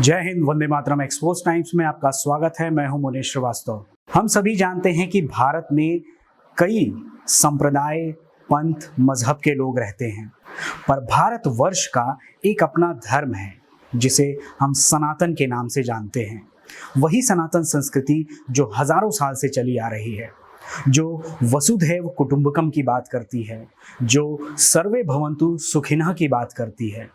जय Hind, Vande Mataram. Expose times में आपका स्वागत है। मैं हूं मुनीश श्रीवास्तव। हम सभी जानते हैं कि भारत में कई संप्रदाय, पंथ, मजहब के लोग रहते हैं, पर भारतवर्ष का एक अपना धर्म है जिसे हम सनातन के नाम से जानते हैं। वही सनातन संस्कृति जो हजारों साल से चली आ रही है, जो वसुधैव कुटुंबकम की बात करती है, जो सर्वे भवन्तु सुखिनः की बात करती है।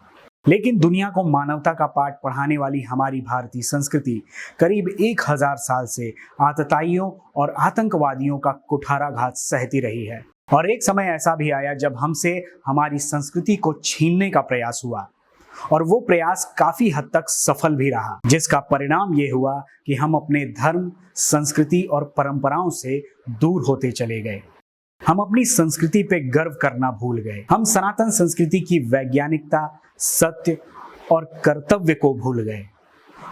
लेकिन दुनिया को मानवता का पाठ पढ़ाने वाली हमारी भारतीय संस्कृति करीब 1000 साल से आतताइयों और आतंकवादियों का कुठाराघात सहती रही है। और एक समय ऐसा भी आया जब हमसे हमारी संस्कृति को छीनने का प्रयास हुआ, और वो प्रयास काफी हद तक सफल भी रहा, जिसका परिणाम ये हुआ कि हम अपने धर्म, संस्कृति और परंपराओं से दूर होते चले गए। हम अपनी संस्कृति पे गर्व करना भूल गए। हम सनातन संस्कृति की वैज्ञानिकता, सत्य और कर्तव्य को भूल गए।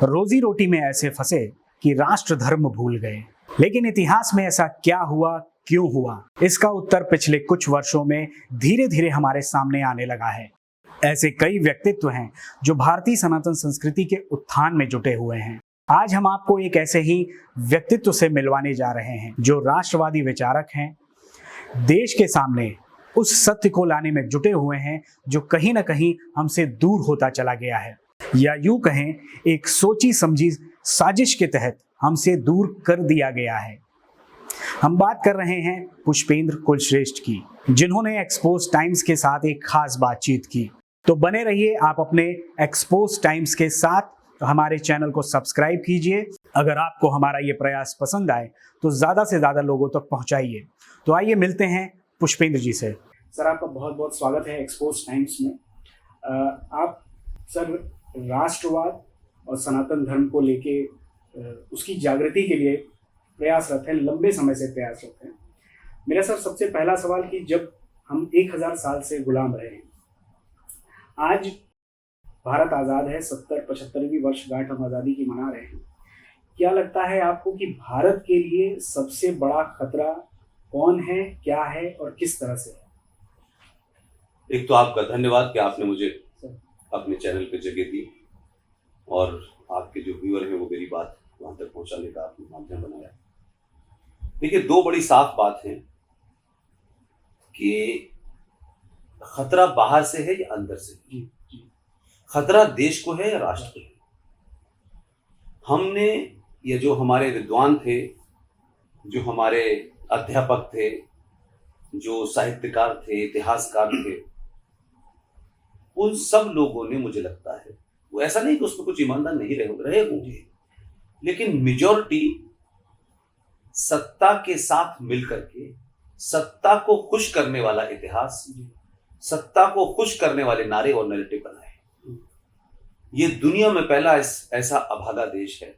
रोजी रोटी में ऐसे फंसे कि राष्ट्र धर्म भूल गए। लेकिन इतिहास में ऐसा क्या हुआ, क्यों हुआ, इसका उत्तर पिछले कुछ वर्षों में धीरे धीरे हमारे सामने आने लगा है। ऐसे कई व्यक्तित्व हैं जो भारतीय सनातन संस्कृति के उत्थान में जुटे हुए हैं। आज हम आपको एक ऐसे ही व्यक्तित्व से मिलवाने जा रहे हैं जो राष्ट्रवादी विचारक हैं, देश के सामने उस सत्य को लाने में जुटे हुए हैं जो कहीं ना कहीं हमसे दूर होता चला गया है, या यूं कहें एक सोची समझी साजिश के तहत हमसे दूर कर दिया गया है। हम बात कर रहे हैं पुष्पेंद्र कुलश्रेष्ठ की, जिन्होंने एक्सपोज टाइम्स के साथ एक खास बातचीत की। तो बने रहिए आप अपने एक्सपोज टाइम्स के साथ। हमारे चैनल को सब्सक्राइब कीजिए। अगर आपको हमारा ये प्रयास पसंद आए तो ज़्यादा से ज़्यादा लोगों तक पहुंचाइए। तो आइए मिलते हैं पुष्पेंद्र जी से। सर, आपका बहुत बहुत स्वागत है एक्सपोज टाइम्स में। आप सर राष्ट्रवाद और सनातन धर्म को लेके उसकी जागृति के लिए प्रयासरत हैं, लंबे समय से प्रयासरत हैं। मेरा सर सबसे पहला सवाल कि जब हम 1000 साल से गुलाम रहे हैं, आज भारत आज़ाद है, 70-75वीं वर्षगांठ हम आज़ादी की मना रहे हैं। क्या लगता है आपको कि भारत के लिए सबसे बड़ा खतरा कौन है, क्या है और किस तरह से है? एक तो आपका धन्यवाद कि आपने मुझे अपने चैनल पे जगह दी, और आपके जो व्यूअर हैं वो मेरी बात वहां तक पहुंचाने का आपने माध्यम बनाया। देखिए, दो बड़ी साफ बात है कि खतरा बाहर से है या अंदर से है। खतरा देश को है या राष्ट्र को है। हमने, ये जो हमारे विद्वान थे, जो हमारे अध्यापक थे, जो साहित्यकार थे, इतिहासकार थे, उन सब लोगों ने, मुझे लगता है, वो ऐसा नहीं कि उसमें कुछ ईमानदार नहीं रहे होंगे, लेकिन मेजॉरिटी सत्ता के साथ मिलकर के सत्ता को खुश करने वाला इतिहास, सत्ता को खुश करने वाले नारे और नैरेटिव बनाए। ये दुनिया में पहला ऐसा अभागा देश है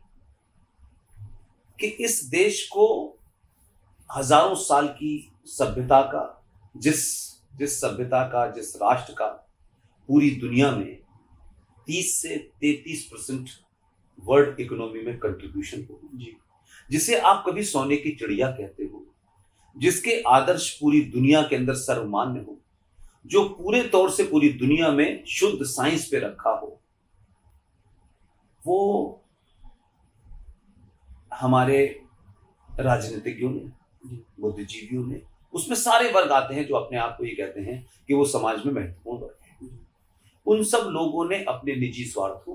कि इस देश को हजारों साल की सभ्यता का, जिस सभ्यता का, जिस राष्ट्र का पूरी दुनिया में 30 से 33% वर्ल्ड इकोनॉमी में कंट्रीब्यूशन हो, जिसे आप कभी सोने की चिड़िया कहते हो, जिसके आदर्श पूरी दुनिया के अंदर सर्वमान्य हो, जो पूरे तौर से पूरी दुनिया में शुद्ध साइंस पे रखा हो, वो हमारे राजनीतिज्ञों ने, बुद्धिजीवियों ने, उसमें सारे वर्ग आते हैं जो अपने आप को ये कहते हैं कि वो समाज में महत्वपूर्ण वर्ग है। उन सब लोगों ने अपने निजी स्वार्थों,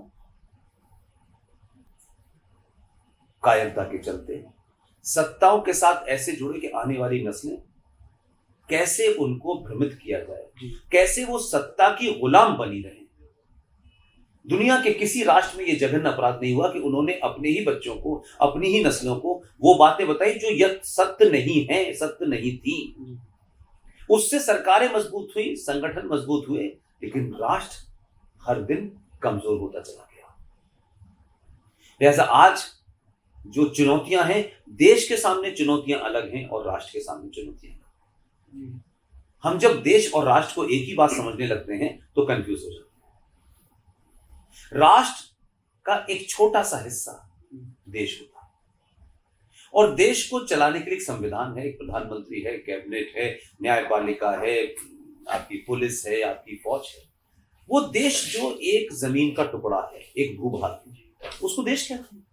कायरता के चलते सत्ताओं के साथ ऐसे जुड़े कि आने वाली नस्लें, कैसे उनको भ्रमित किया जाए, कैसे वो सत्ता की गुलाम बनी रहे। दुनिया के किसी राष्ट्र में ये जघन्य अपराध नहीं हुआ कि उन्होंने अपने ही बच्चों को, अपनी ही नस्लों को वो बातें बताई जो सत्य नहीं है, सत्य नहीं थी। उससे सरकारें मजबूत हुई, संगठन मजबूत हुए, लेकिन राष्ट्र हर दिन कमजोर होता चला गया। लिहाजा आज जो चुनौतियां हैं, देश के सामने चुनौतियां अलग हैं और राष्ट्र के सामने चुनौतियां अलग। हम जब देश और राष्ट्र को एक ही बात समझने लगते हैं तो कंफ्यूज हो जाते हैं। राष्ट्र का एक छोटा सा हिस्सा देश होता है, और देश को चलाने के लिए एक संविधान है, एक प्रधानमंत्री है, कैबिनेट है, न्यायपालिका है, आपकी पुलिस है, आपकी फौज है। वो देश जो एक जमीन का टुकड़ा है, एक भूभाग है, उसको देश कहते हैं।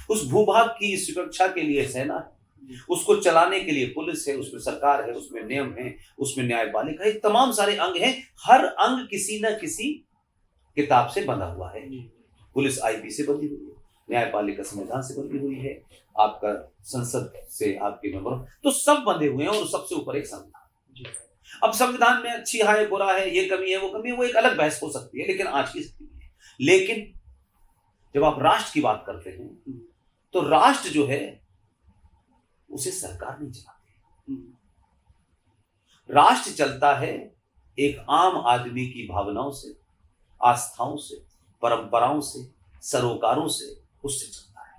उस भूभाग की सुरक्षा के लिए सेना है, उसको चलाने के लिए पुलिस है, उसमें सरकार है, उसमें नियम है, उसमें न्यायपालिका है, तमाम सारे अंग हैं। हर अंग किसी न किसी किताब से बंधा हुआ है। पुलिस आईपी से बंधी हुई है, न्यायपालिका संविधान से बंधी हुई है, आपका संसद से आपके मेंबर, तो सब बंधे हुए हैं और सबसे ऊपर एक संविधान। अब संविधान में अच्छी है बुरा है, ये कमी है वो कमी है, वो एक अलग बहस हो सकती है, लेकिन आज की स्थिति में, लेकिन जब आप राष्ट्र की बात करते हैं तो राष्ट्र जो है उसे सरकार नहीं चलाती। राष्ट्र चलता है एक आम आदमी की भावनाओं से, आस्थाओं से, परंपराओं से, सरोकारों से, उससे चलता है।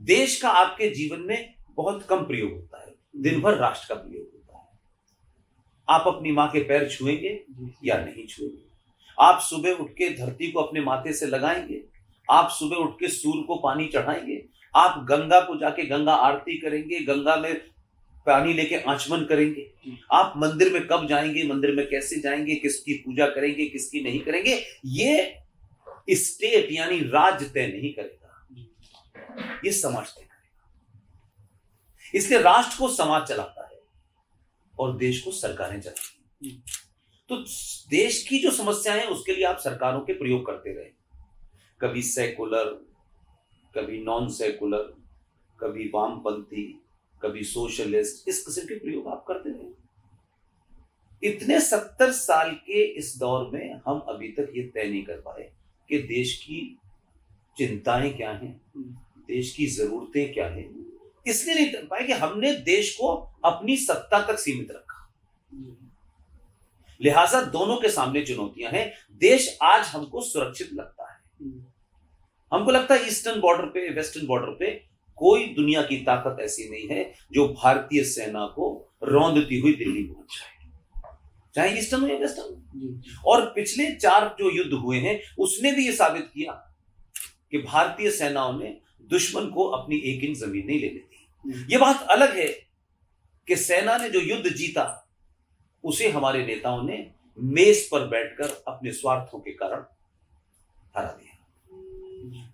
देश का आपके जीवन में बहुत कम प्रयोग होता है, दिन भर राष्ट्र का प्रयोग होता है। आप अपनी मां के पैर छुएंगे या नहीं छुएंगे, आप सुबह उठ के धरती को अपने माथे से लगाएंगे, आप सुबह उठ के सूर्य को पानी चढ़ाएंगे, आप गंगा को जाके गंगा आरती करेंगे, गंगा में पानी लेके आचमन करेंगे, आप मंदिर में कब जाएंगे, मंदिर में कैसे जाएंगे, किसकी पूजा करेंगे, किसकी नहीं करेंगे, ये स्टेट यानी राज्य तय नहीं करेगा, ये समाज तय करेगा। इसलिए राष्ट्र को समाज चलाता है और देश को सरकारें चलाती हैं। तो देश की जो समस्याएं हैं उसके लिए आप सरकारों के प्रयोग करते रहे, कभी सेकुलर, कभी नॉन सेकुलर, कभी वामपंथी, कभी सोशलिस्ट, इस किस्म के प्रयोग आप करते रहे। इतने 70 साल के इस दौर में हम अभी तक ये तय नहीं कर पाए कि देश की चिंताएं क्या हैं, देश की जरूरतें क्या हैं। इसलिए नहीं कर पाए कि हमने देश को अपनी सत्ता तक सीमित रखा। लिहाजा दोनों के सामने चुनौतियां हैं। देश आज हमको सुरक्षित लगता है, हमको लगता है ईस्टर्न बॉर्डर पे, वेस्टर्न बॉर्डर पे कोई दुनिया की ताकत ऐसी नहीं है जो भारतीय सेना को रौंदती हुई दिल्ली पहुंच जाए, चाहे ईस्टर्न हो या वेस्टर्न। और पिछले 4 जो युद्ध हुए हैं उसने भी ये साबित किया कि भारतीय सेनाओं ने दुश्मन को अपनी एक इंच जमीन नहीं लेने दी। ये बात अलग है कि सेना ने जो युद्ध जीता उसे हमारे नेताओं ने मेज पर बैठकर अपने स्वार्थों के कारण हरा दिया।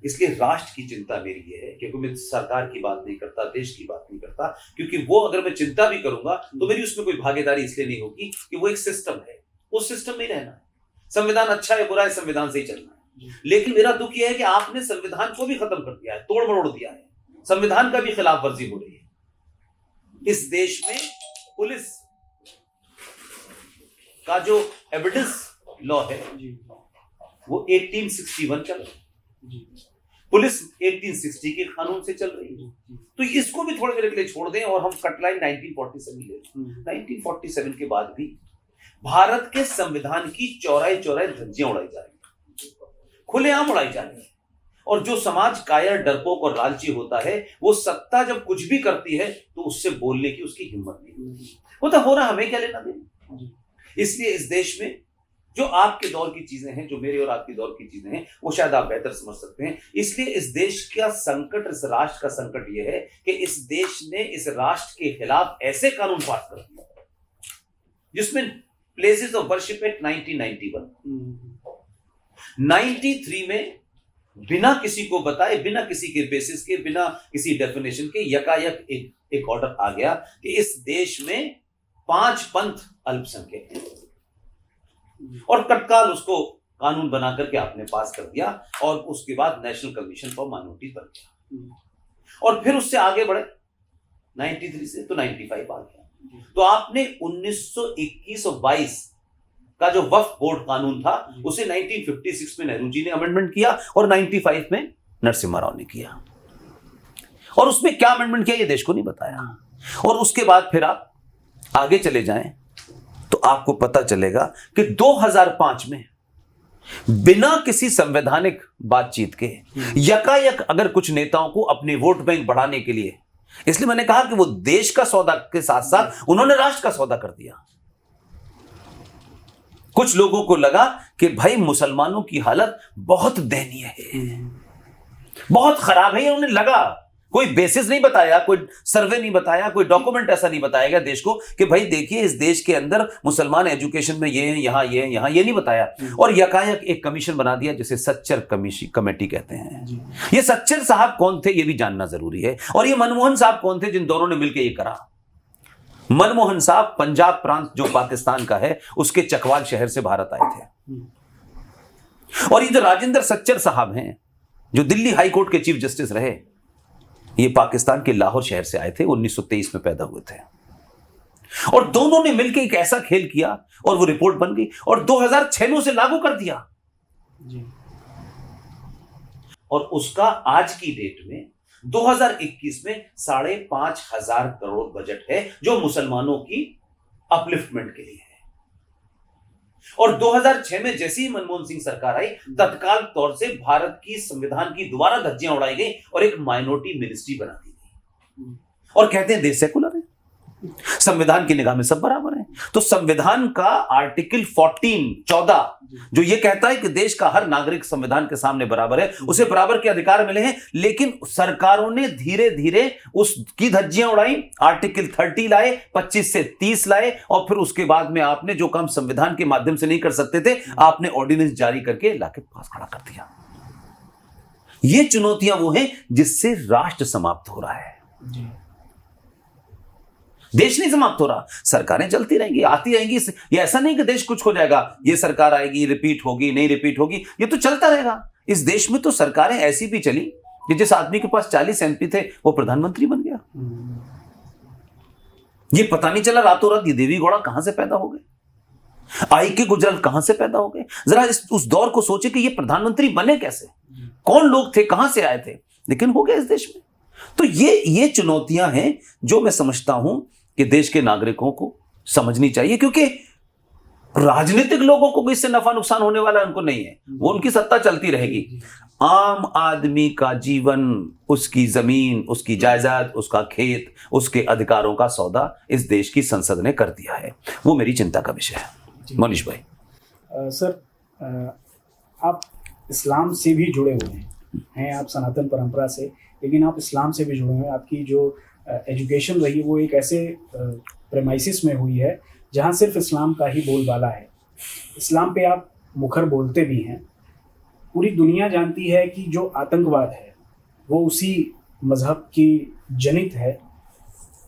इसलिए राष्ट्र की चिंता मेरी ये है, क्योंकि मैं सरकार की बात नहीं करता, देश की बात नहीं करता, क्योंकि वो अगर मैं चिंता भी करूंगा तो मेरी उसमें कोई भागीदारी इसलिए नहीं होगी कि वो एक सिस्टम है, उस सिस्टम में रहना है। संविधान अच्छा है बुरा है, संविधान से ही चलना है। लेकिन मेरा दुख यह है कि आपने संविधान को भी खत्म कर दिया है, तोड़ मरोड़ दिया है, संविधान का भी खिलाफ वर्जी हो रही है। इस देश में पुलिस का जो एविडेंस लॉ है वो 1861 चल रहा है, पुलिस 1860 के कानून से चल रही है। तो इसको भी थोड़ी देर के लिए छोड़ दें और हम कटलाइन 1947 ले लें। 1947 के बाद भी भारत के संविधान की चौराहे चौराहे धज्जियां उड़ाई जा रही, खुलेआम उड़ाई जा रही है। और जो समाज कायर, डरपोक और लालची होता है वो सत्ता जब कुछ भी करती है तो उससे बोलने की उसकी हिम्मत नहीं होती। वो तो हो रहा, हमें क्या लेना देना। इसलिए इस देश में जो आपके दौर की चीजें हैं, जो मेरे और आपके दौर की चीजें हैं, वो शायद आप बेहतर समझ सकते हैं। इसलिए इस देश का संकट, इस राष्ट्र का संकट ये है कि इस देश ने इस राष्ट्र के खिलाफ ऐसे कानून पास कर दिए जिसमें प्लेसेस ऑफ वर्शिप एक्ट 1991, 93 में बिना किसी को बताए, बिना किसी के बेसिस के, बिना किसी डेफिनेशन के यकायक एक ऑर्डर आ गया कि इस देश में 5 पंथ अल्पसंख्यक हैं और तत्काल उसको कानून बना करके आपने पास कर दिया। और उसके बाद नेशनल कमीशन फॉर माइनॉरिटीज बन गया और फिर उससे आगे बढ़े 93 से तो 95 आ गया। तो आपने 1921 और 22 का जो वक्फ बोर्ड कानून था उसे 1956 में नेहरू जी ने अमेंडमेंट किया और 95 में नरसिम्हा राव ने किया। और उसमें क्या अमेंडमेंट किया ये देश को नहीं बताया। और उसके बाद फिर आप आगे चले जाएं तो आपको पता चलेगा कि 2005 में बिना किसी संवैधानिक बातचीत के यकायक अगर कुछ नेताओं को अपने वोट बैंक बढ़ाने के लिए, इसलिए मैंने कहा कि वो देश का सौदा के साथ साथ उन्होंने राष्ट्र का सौदा कर दिया। कुछ लोगों को लगा कि भाई मुसलमानों की हालत बहुत दयनीय है, बहुत खराब है, उन्हें लगा कोई बेसिस नहीं बताया, कोई सर्वे नहीं बताया, कोई डॉक्यूमेंट ऐसा नहीं बताया गया देश को कि भाई देखिए इस देश के अंदर मुसलमान एजुकेशन में ये है, यहाँ ये है, यहाँ ये नहीं बताया। और यकायक एक कमीशन बना दिया जिसे सच्चर कमेटी कहते हैं। ये सच्चर साहब कौन थे ये भी जानना जरूरी है। और ये मनमोहन साहब कौन थे जिन दोनों ने मिलकर ये करा। मनमोहन साहब पंजाब प्रांत जो पाकिस्तान का है उसके चकवाल शहर से भारत आए थे। और ये जो राजेंद्र सच्चर साहब हैं जो दिल्ली हाई कोर्ट के चीफ जस्टिस रहे, ये पाकिस्तान के लाहौर शहर से आए थे, 1923 में पैदा हुए थे। और दोनों ने मिलकर एक ऐसा खेल किया और वो रिपोर्ट बन गई और 2006 में उसे लागू कर दिया जी। और उसका आज की डेट में 2021 में 5,500 करोड़ बजट है जो मुसलमानों की अपलिफ्टमेंट के लिए है। और 2006 में जैसे ही मनमोहन सिंह सरकार आई, तत्काल तौर से भारत की संविधान की दोबारा धज्जियां उड़ाई गई और एक माइनॉरिटी मिनिस्ट्री बना दी गई। और कहते हैं देश सेकुलर है, संविधान की निगाह में सब बराबर है। तो संविधान का आर्टिकल 14 जो ये कहता है कि देश का हर नागरिक संविधान के सामने बराबर है, उसे बराबर के अधिकार मिले हैं, लेकिन सरकारों ने धीरे धीरे उसकी धज्जियां उड़ाई। आर्टिकल 30 लाए, 25 से 30 लाए और फिर उसके बाद में आपने जो काम संविधान के माध्यम से नहीं कर सकते थे, आपने ऑर्डिनेंस जारी करके लाके पास खड़ा कर दिया। ये चुनौतियां वो हैं जिससे राष्ट्र समाप्त हो रहा है जी। देश नहीं समाप्त हो रहा, सरकारें चलती रहेंगी, आती रहेंगी। ये ऐसा नहीं कि देश कुछ हो जाएगा, ये सरकार आएगी, रिपीट होगी, नहीं रिपीट होगी, ये तो चलता रहेगा। इस देश में तो सरकारें ऐसी भी चली कि जिस आदमी के पास 40 MP थे वो प्रधानमंत्री बन गया। ये पता नहीं चला रातों रात ये देवी गौड़ा कहां से पैदा हो गए, आई के गुजराल कहां से पैदा हो गए। जरा उस दौर को सोचे कि ये प्रधानमंत्री बने कैसे, कौन लोग थे, कहां से आए थे, लेकिन हो गए इस देश में। तो ये चुनौतियां हैं जो मैं समझता हूं कि देश के नागरिकों को समझनी चाहिए, क्योंकि राजनीतिक लोगों को भी इससे नफा नुकसान होने वाला उनको नहीं है, वो उनकी सत्ता चलती रहेगी। आम आदमी का जीवन, उसकी जमीन, उसकी जायदाद, उसका खेत, उसके अधिकारों का सौदा इस देश की संसद ने कर दिया है। वो मेरी चिंता का विषय है। मनीष भाई। सर, आप इस्लाम से भी जुड़े हुए हैं, आप सनातन परंपरा से, लेकिन आप इस्लाम से भी जुड़े हुए हैं। आपकी जो एजुकेशन रही वो एक ऐसे प्रेमाइसिस में हुई है जहाँ सिर्फ इस्लाम का ही बोलबाला है। इस्लाम पे आप मुखर बोलते भी हैं। पूरी दुनिया जानती है कि जो आतंकवाद है वो उसी मज़हब की जनित है,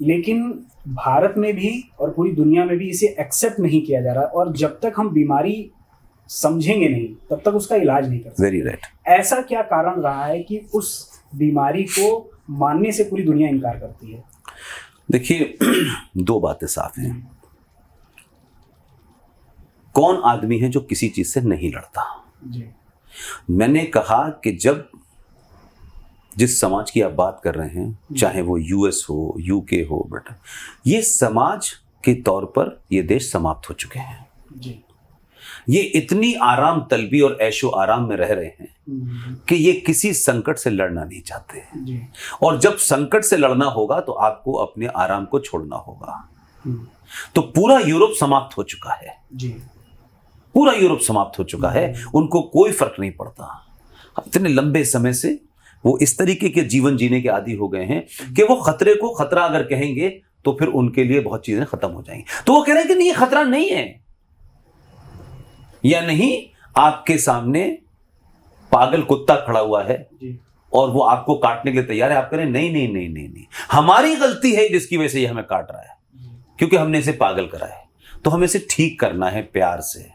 लेकिन भारत में भी और पूरी दुनिया में भी इसे एक्सेप्ट नहीं किया जा रहा। और जब तक हम बीमारी समझेंगे नहीं तब तक उसका इलाज नहीं कर सकते। Very right. ऐसा क्या कारण रहा है कि उस बीमारी को मानने से पूरी दुनिया इनकार करती है? देखिए, दो बातें साफ हैं। कौन आदमी है जो किसी चीज से नहीं लड़ता जी। मैंने कहा कि जब जिस समाज की आप बात कर रहे हैं, चाहे वो US हो, UK हो, बट ये समाज के तौर पर ये देश समाप्त हो चुके हैं जी। ये इतनी आराम तलबी और ऐशो आराम में रह रहे हैं कि ये किसी संकट से लड़ना नहीं चाहते जी। और जब संकट से लड़ना होगा तो आपको अपने आराम को छोड़ना होगा। तो पूरा यूरोप समाप्त हो चुका है जी। पूरा यूरोप समाप्त हो चुका है, उनको कोई फर्क नहीं पड़ता। इतने लंबे समय से वो इस तरीके के जीवन जीने के आदी हो गए हैं कि वो खतरे को खतरा अगर कहेंगे तो फिर उनके लिए बहुत चीजें खत्म हो जाएंगी। तो वो कह रहे हैं कि नहीं, ये खतरा नहीं है, या नहीं आपके सामने पागल कुत्ता खड़ा हुआ है जी। और वो आपको काटने के लिए तैयार है। आप कह रहे हैं नहीं नहीं नहीं नहीं नहीं, हमारी गलती है जिसकी वजह से ये हमें काट रहा है, क्योंकि हमने इसे पागल करा है, तो हमें इसे ठीक करना है प्यार से।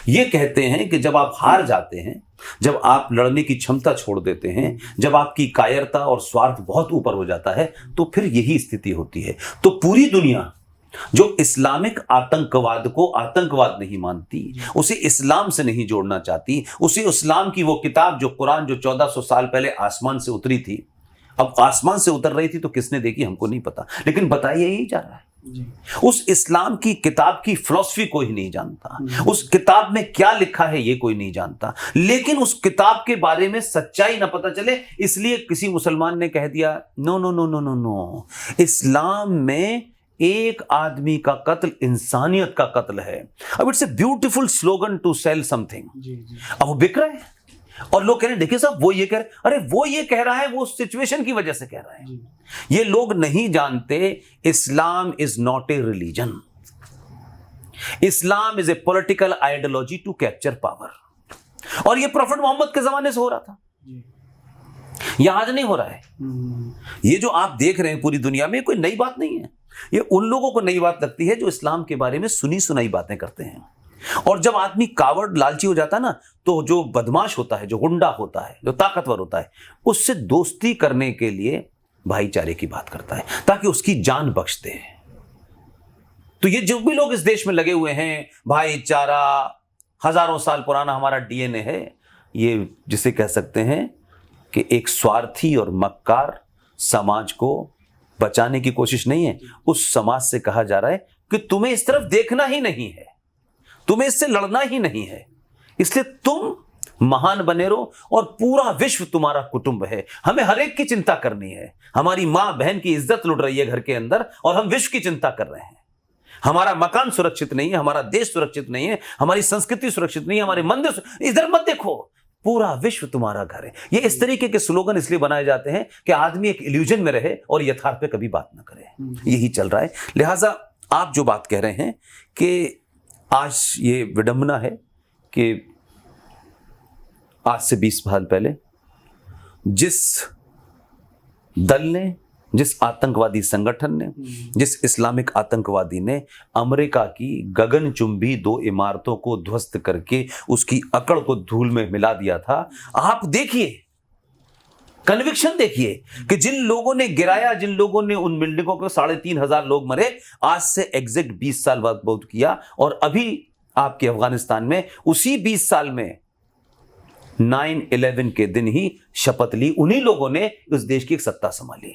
ये कहते हैं कि जब आप हार जाते हैं, जब आप लड़ने की क्षमता छोड़ देते हैं, जब आपकी कायरता और स्वार्थ बहुत ऊपर हो जाता है, तो फिर यही स्थिति होती है। तो पूरी दुनिया जो इस्लामिक आतंकवाद को आतंकवाद नहीं मानती, उसे इस्लाम से नहीं जोड़ना चाहती, उसे इस्लाम की वो किताब जो कुरान जो 1400 साल पहले आसमान से उतरी थी, अब आसमान से उतर रही थी तो किसने देखी हमको नहीं पता, लेकिन बताया यही जा रहा है जी। उस इस्लाम की किताब की फिलॉसफी कोई नहीं जानता, उस किताब में क्या लिखा है ये कोई नहीं जानता, लेकिन उस किताब के बारे में सच्चाई ना पता चले इसलिए किसी मुसलमान ने कह दिया no no no no no no, Islam में एक आदमी का कत्ल इंसानियत का कत्ल है। अब it's a beautiful slogan to sell something. अब वो बिक रहा है। और लोग कह रहे हैं देखिए साहब वो ये कह रहे, अरे वो ये कह रहा है वो सिचुएशन की वजह से कह रहा है। ये लोग नहीं जानते Islam is not a religion, Islam is a political ideology to capture power. और ये प्रॉफिट मोहम्मद के जमाने से हो रहा था, ये आज नहीं हो रहा है। ये जो आप देख रहे हैं पूरी दुनिया में कोई नई बात नहीं है, ये उन लोगों को नई बात लगती है जो इस्लाम के बारे में सुनी सुनाई बातें करते हैं। और जब आदमी कावड़ लालची हो जाता है ना, तो जो बदमाश होता है, जो गुंडा होता है, जो ताकतवर होता है, उससे दोस्ती करने के लिए भाईचारे की बात करता है ताकि उसकी जान बख्श दे। तो ये जो भी लोग इस देश में लगे हुए हैं, भाईचारा हजारों साल पुराना हमारा डीएनए है, ये जिसे कह सकते हैं कि एक स्वार्थी और मक्कार समाज को बचाने की कोशिश नहीं है। उस समाज से कहा जा रहा है कि तुम्हें इस तरफ देखना ही नहीं है, तुम्हें इससे लड़ना ही नहीं है, इसलिए तुम महान बने रहो और पूरा विश्व तुम्हारा कुटुंब है। हमें हर एक की चिंता करनी है। हमारी मां बहन की इज्जत लुट रही है घर के अंदर और हम विश्व की चिंता कर रहे हैं। हमारा मकान सुरक्षित नहीं है, हमारा देश सुरक्षित नहीं है, हमारी संस्कृति सुरक्षित नहीं है, हमारे मंदिर, इधर मत देखो, पूरा विश्व तुम्हारा घर है। ये इस तरीके के स्लोगन इसलिए बनाए जाते हैं कि आदमी एक इल्यूजन में रहे और यथार्थ पे कभी बात ना करे। यही चल रहा है। लिहाजा आप जो बात कह रहे हैं कि आज ये विडंबना है कि आज से 20 साल पहले जिस दल ने, जिस आतंकवादी संगठन ने, जिस इस्लामिक आतंकवादी ने अमेरिका की गगनचुंबी 2 इमारतों को ध्वस्त करके उसकी अकड़ को धूल में मिला दिया था, आप देखिए, कन्विक्शन देखिए कि जिन लोगों ने गिराया, जिन लोगों ने उन बिल्डिंगों को 3,500 लोग मरे, आज से एग्जैक्ट 20 साल बाद बहुत किया। और अभी आपके अफगानिस्तान में उसी 20 साल में 9/11 के दिन ही शपथ ली उन्हीं लोगों ने उस देश की एक सत्ता संभाली।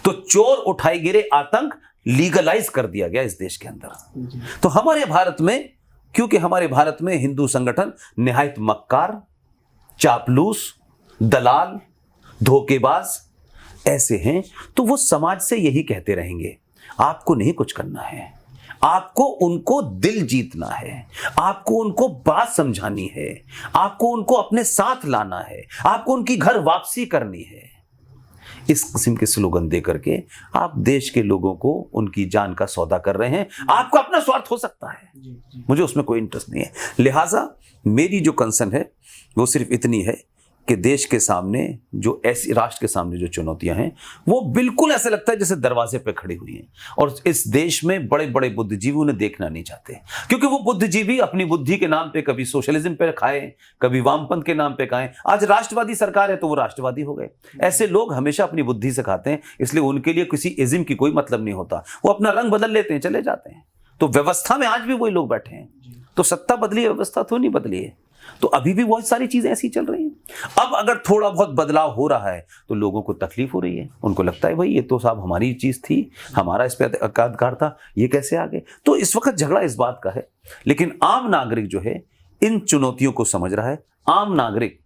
तो चोर उठाए गिरे आतंक लीगलाइज कर दिया गया इस देश के अंदर। तो हमारे भारत में, क्योंकि हमारे भारत में हिंदू संगठन निहायत मक्कार, चापलूस, दलाल, धोखेबाज ऐसे हैं, तो वो समाज से यही कहते रहेंगे, आपको नहीं कुछ करना है, आपको उनको दिल जीतना है, आपको उनको बात समझानी है, आपको उनको अपने साथ लाना है, आपको उनकी घर वापसी करनी है। इस किस्म के स्लोगन दे करके आप देश के लोगों को उनकी जान का सौदा कर रहे हैं। आपको अपना स्वार्थ हो सकता है, मुझे उसमें कोई इंटरेस्ट नहीं है। लिहाजा मेरी जो कंसर्न है वो सिर्फ इतनी है कि देश के सामने जो ऐसी, राष्ट्र के सामने जो चुनौतियां हैं, वो बिल्कुल ऐसा लगता है जैसे दरवाजे पे खड़ी हुई हैं। और इस देश में बड़े बड़े बुद्धिजीवी उन्हें देखना नहीं चाहते, क्योंकि वो बुद्धिजीवी अपनी बुद्धि के नाम पे कभी सोशलिज्म पे खाए, कभी वामपंथ के नाम पे खाए। आज राष्ट्रवादी सरकार है तो वो राष्ट्रवादी हो गए। ऐसे लोग हमेशा अपनी बुद्धि से खाते हैं, इसलिए उनके लिए किसी इज्म की कोई मतलब नहीं होता। वो अपना रंग बदल लेते हैं, चले जाते हैं। तो व्यवस्था में आज भी वही लोग बैठे हैं। तो सत्ता बदली है, व्यवस्था तो नहीं बदली है। तो अभी भी बहुत सारी चीजें ऐसी चल रही हैं। अब अगर थोड़ा बहुत बदलाव हो रहा है तो लोगों को तकलीफ हो रही है, उनको लगता है भाई ये तो साहब हमारी चीज थी, हमारा इस पे अधिकार था, ये कैसे आ गए। तो इस वक्त झगड़ा इस बात का है। लेकिन आम नागरिक जो है इन चुनौतियों को समझ रहा है, आम नागरिक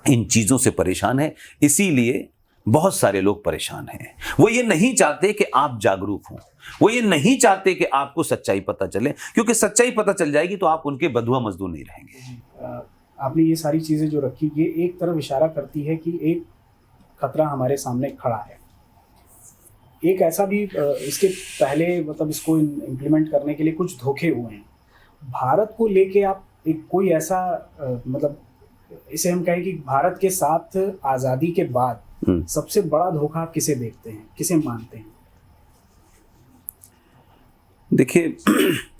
इन चीजों से परेशान है। इसीलिए बहुत सारे लोग परेशान हैं। वो ये नहीं चाहते कि आप जागरूक हों, वो ये नहीं चाहते कि आपको सच्चाई पता चले, क्योंकि सच्चाई पता चल जाएगी तो आप उनके बंधुआ मजदूर नहीं रहेंगे। आपने ये सारी चीज़ें जो रखी, ये एक तरफ इशारा करती है कि एक खतरा हमारे सामने खड़ा है। एक ऐसा भी इसके पहले, मतलब इसको इम्प्लीमेंट करने के लिए कुछ धोखे हुए हैं भारत को लेके। आप एक कोई ऐसा मतलब इसे हम कहें कि भारत के साथ आज़ादी के बाद सबसे बड़ा धोखा आप किसे देखते हैं, किसे मानते हैं? देखिए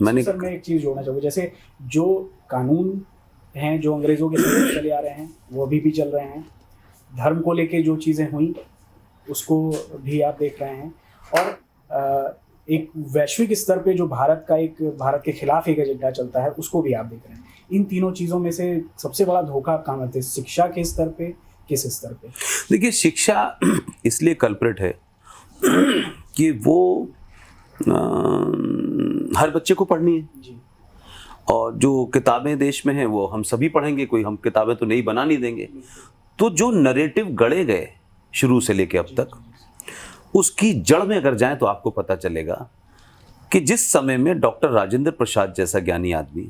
मैं एक चीज़ जोड़ना चाहूँगा, जैसे जो कानून हैं जो अंग्रेज़ों के समय चले आ रहे हैं वो अभी भी चल रहे हैं। धर्म को लेके जो चीज़ें हुई उसको भी आप देख रहे हैं। और एक वैश्विक स्तर पे जो भारत के खिलाफ एक एजेंडा चलता है उसको भी आप देख रहे हैं। इन तीनों चीज़ों में से सबसे बड़ा धोखा आप कहाँ मानते हैं? शिक्षा के स्तर पे, किस स्तर पे? देखिए शिक्षा इसलिए कल्प्रिट है कि वो हर बच्चे को पढ़नी है जी। और जो किताबें देश में हैं वो हम सभी पढ़ेंगे, कोई हम किताबें तो नहीं बना नहीं देंगे। तो जो नरेटिव गढ़े गए शुरू से लेके अब तक, उसकी जड़ में अगर जाएं तो आपको पता चलेगा कि जिस समय में डॉक्टर राजेंद्र प्रसाद जैसा ज्ञानी आदमी,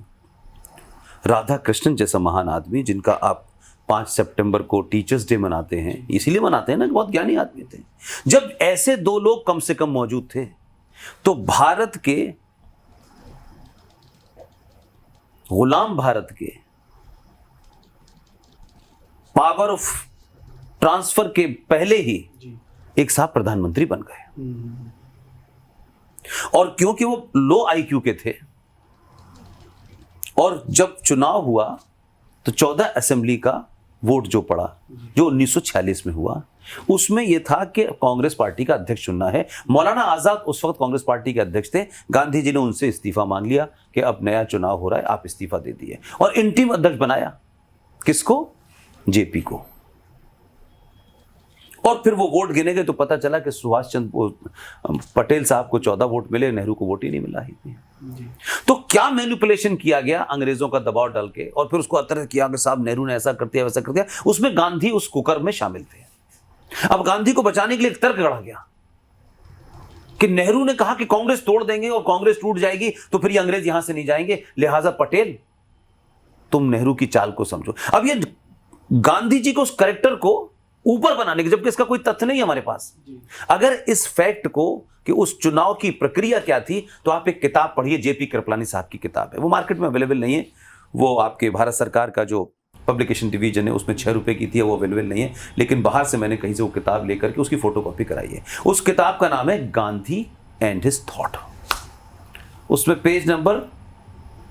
राधा कृष्णन जैसा महान आदमी, जिनका आप 5 सितंबर को टीचर्स डे मनाते हैं, इसीलिए मनाते हैं ना कि बहुत ज्ञानी आदमी थे। जब ऐसे दो लोग कम से कम मौजूद थे तो भारत के गुलाम भारत के पावर ऑफ ट्रांसफर के पहले ही एक साहब प्रधानमंत्री बन गए। और क्योंकि वो लो आईक्यू के थे और जब चुनाव हुआ तो 14 असेंबली का वोट जो पड़ा, जो 1946 में हुआ, उसमें यह था कि कांग्रेस पार्टी का अध्यक्ष चुनना है। मौलाना आजाद उस वक्त कांग्रेस पार्टी के अध्यक्ष थे। गांधी जी ने उनसे इस्तीफा मांग लिया कि अब नया चुनाव हो रहा है, आप इस्तीफा दे दिए, और इंटीम अध्यक्ष बनाया किसको? जेपी को। और फिर वो वोट गिने गए तो पता चला कि सुभाष चंद्र पटेल साहब को 14 वोट मिले, नेहरू को वोट ही नहीं मिला ही। तो क्या मैनिपुलेशन किया गया अंग्रेजों का दबाव डाल के, और फिर उसको अतर किया कि साहब नेहरू ने ऐसा कर दिया वैसा कर दिया। उसमें गांधी उस कुकर में शामिल थे। अब गांधी को बचाने के लिए एक तर्क गढ़ा गया कि नेहरू ने कहा कि कांग्रेस तोड़ देंगे और कांग्रेस टूट जाएगी तो फिर ये अंग्रेज यहां से नहीं जाएंगे, लिहाजा पटेल तुम नेहरू की चाल को समझो। अब ये गांधी जी को उस कैरेक्टर को ऊपर बनाने के, जबकि इसका कोई तथ्य नहीं है हमारे पास। अगर इस फैक्ट को कि उस चुनाव की प्रक्रिया क्या थी, तो आप एक किताब पढ़िए, जेपी कृपलानी साहब की किताब है, वो मार्केट में अवेलेबल नहीं है। वो आपके भारत सरकार का जो पब्लिकेशन डिवीजन है उसमें 6 रुपए की थी, वो अवेलेबल नहीं है, लेकिन बाहर से मैंने कहीं से वो किताब लेकर के उसकी फोटोकॉपी कराई है। उस किताब का नाम है गांधी एंड हिज थॉट। उसमें पेज नंबर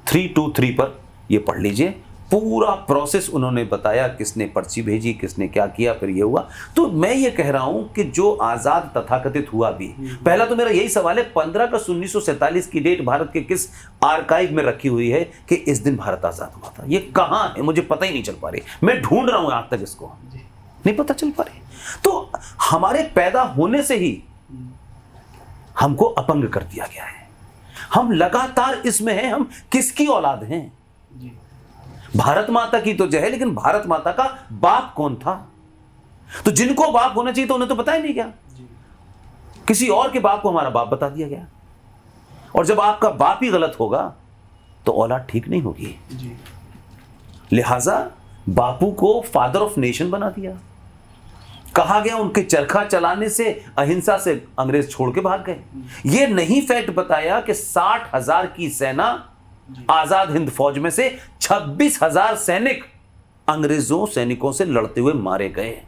323 पर ये पढ़ लीजिए, पूरा प्रोसेस उन्होंने बताया, किसने पर्ची भेजी, किसने क्या किया, फिर ये हुआ। तो मैं ये कह रहा हूं कि जो आजाद तथाकथित हुआ भी, पहला तो मेरा यही सवाल है, 15 अगस्त 1947 की डेट भारत के किस आर्काइव में रखी हुई है कि इस दिन भारत आजाद हुआ था? ये कहां है? मुझे पता ही नहीं चल पा रही। मैं ढूंढ रहा हूं आज तक, इसको नहीं पता चल पा रही। तो हमारे पैदा होने से ही हमको अपंग कर दिया गया है। हम लगातार इसमें हैं, हम किसकी औलाद हैं? भारत माता की तो जय है, लेकिन भारत माता का बाप कौन था? तो जिनको बाप होना चाहिए तो उन्हें तो पता ही नहीं गया, किसी और के बाप को हमारा बाप बता दिया गया। और जब आपका बाप ही गलत होगा तो औलाद ठीक नहीं होगी। लिहाजा बापू को फादर ऑफ नेशन बना दिया। कहा गया उनके चरखा चलाने से, अहिंसा से अंग्रेज छोड़ के भाग गए। यह नहीं फैक्ट बताया कि 60,000 की सेना आजाद हिंद फौज में से 26,000 सैनिक अंग्रेजों सैनिकों से लड़ते हुए मारे गए।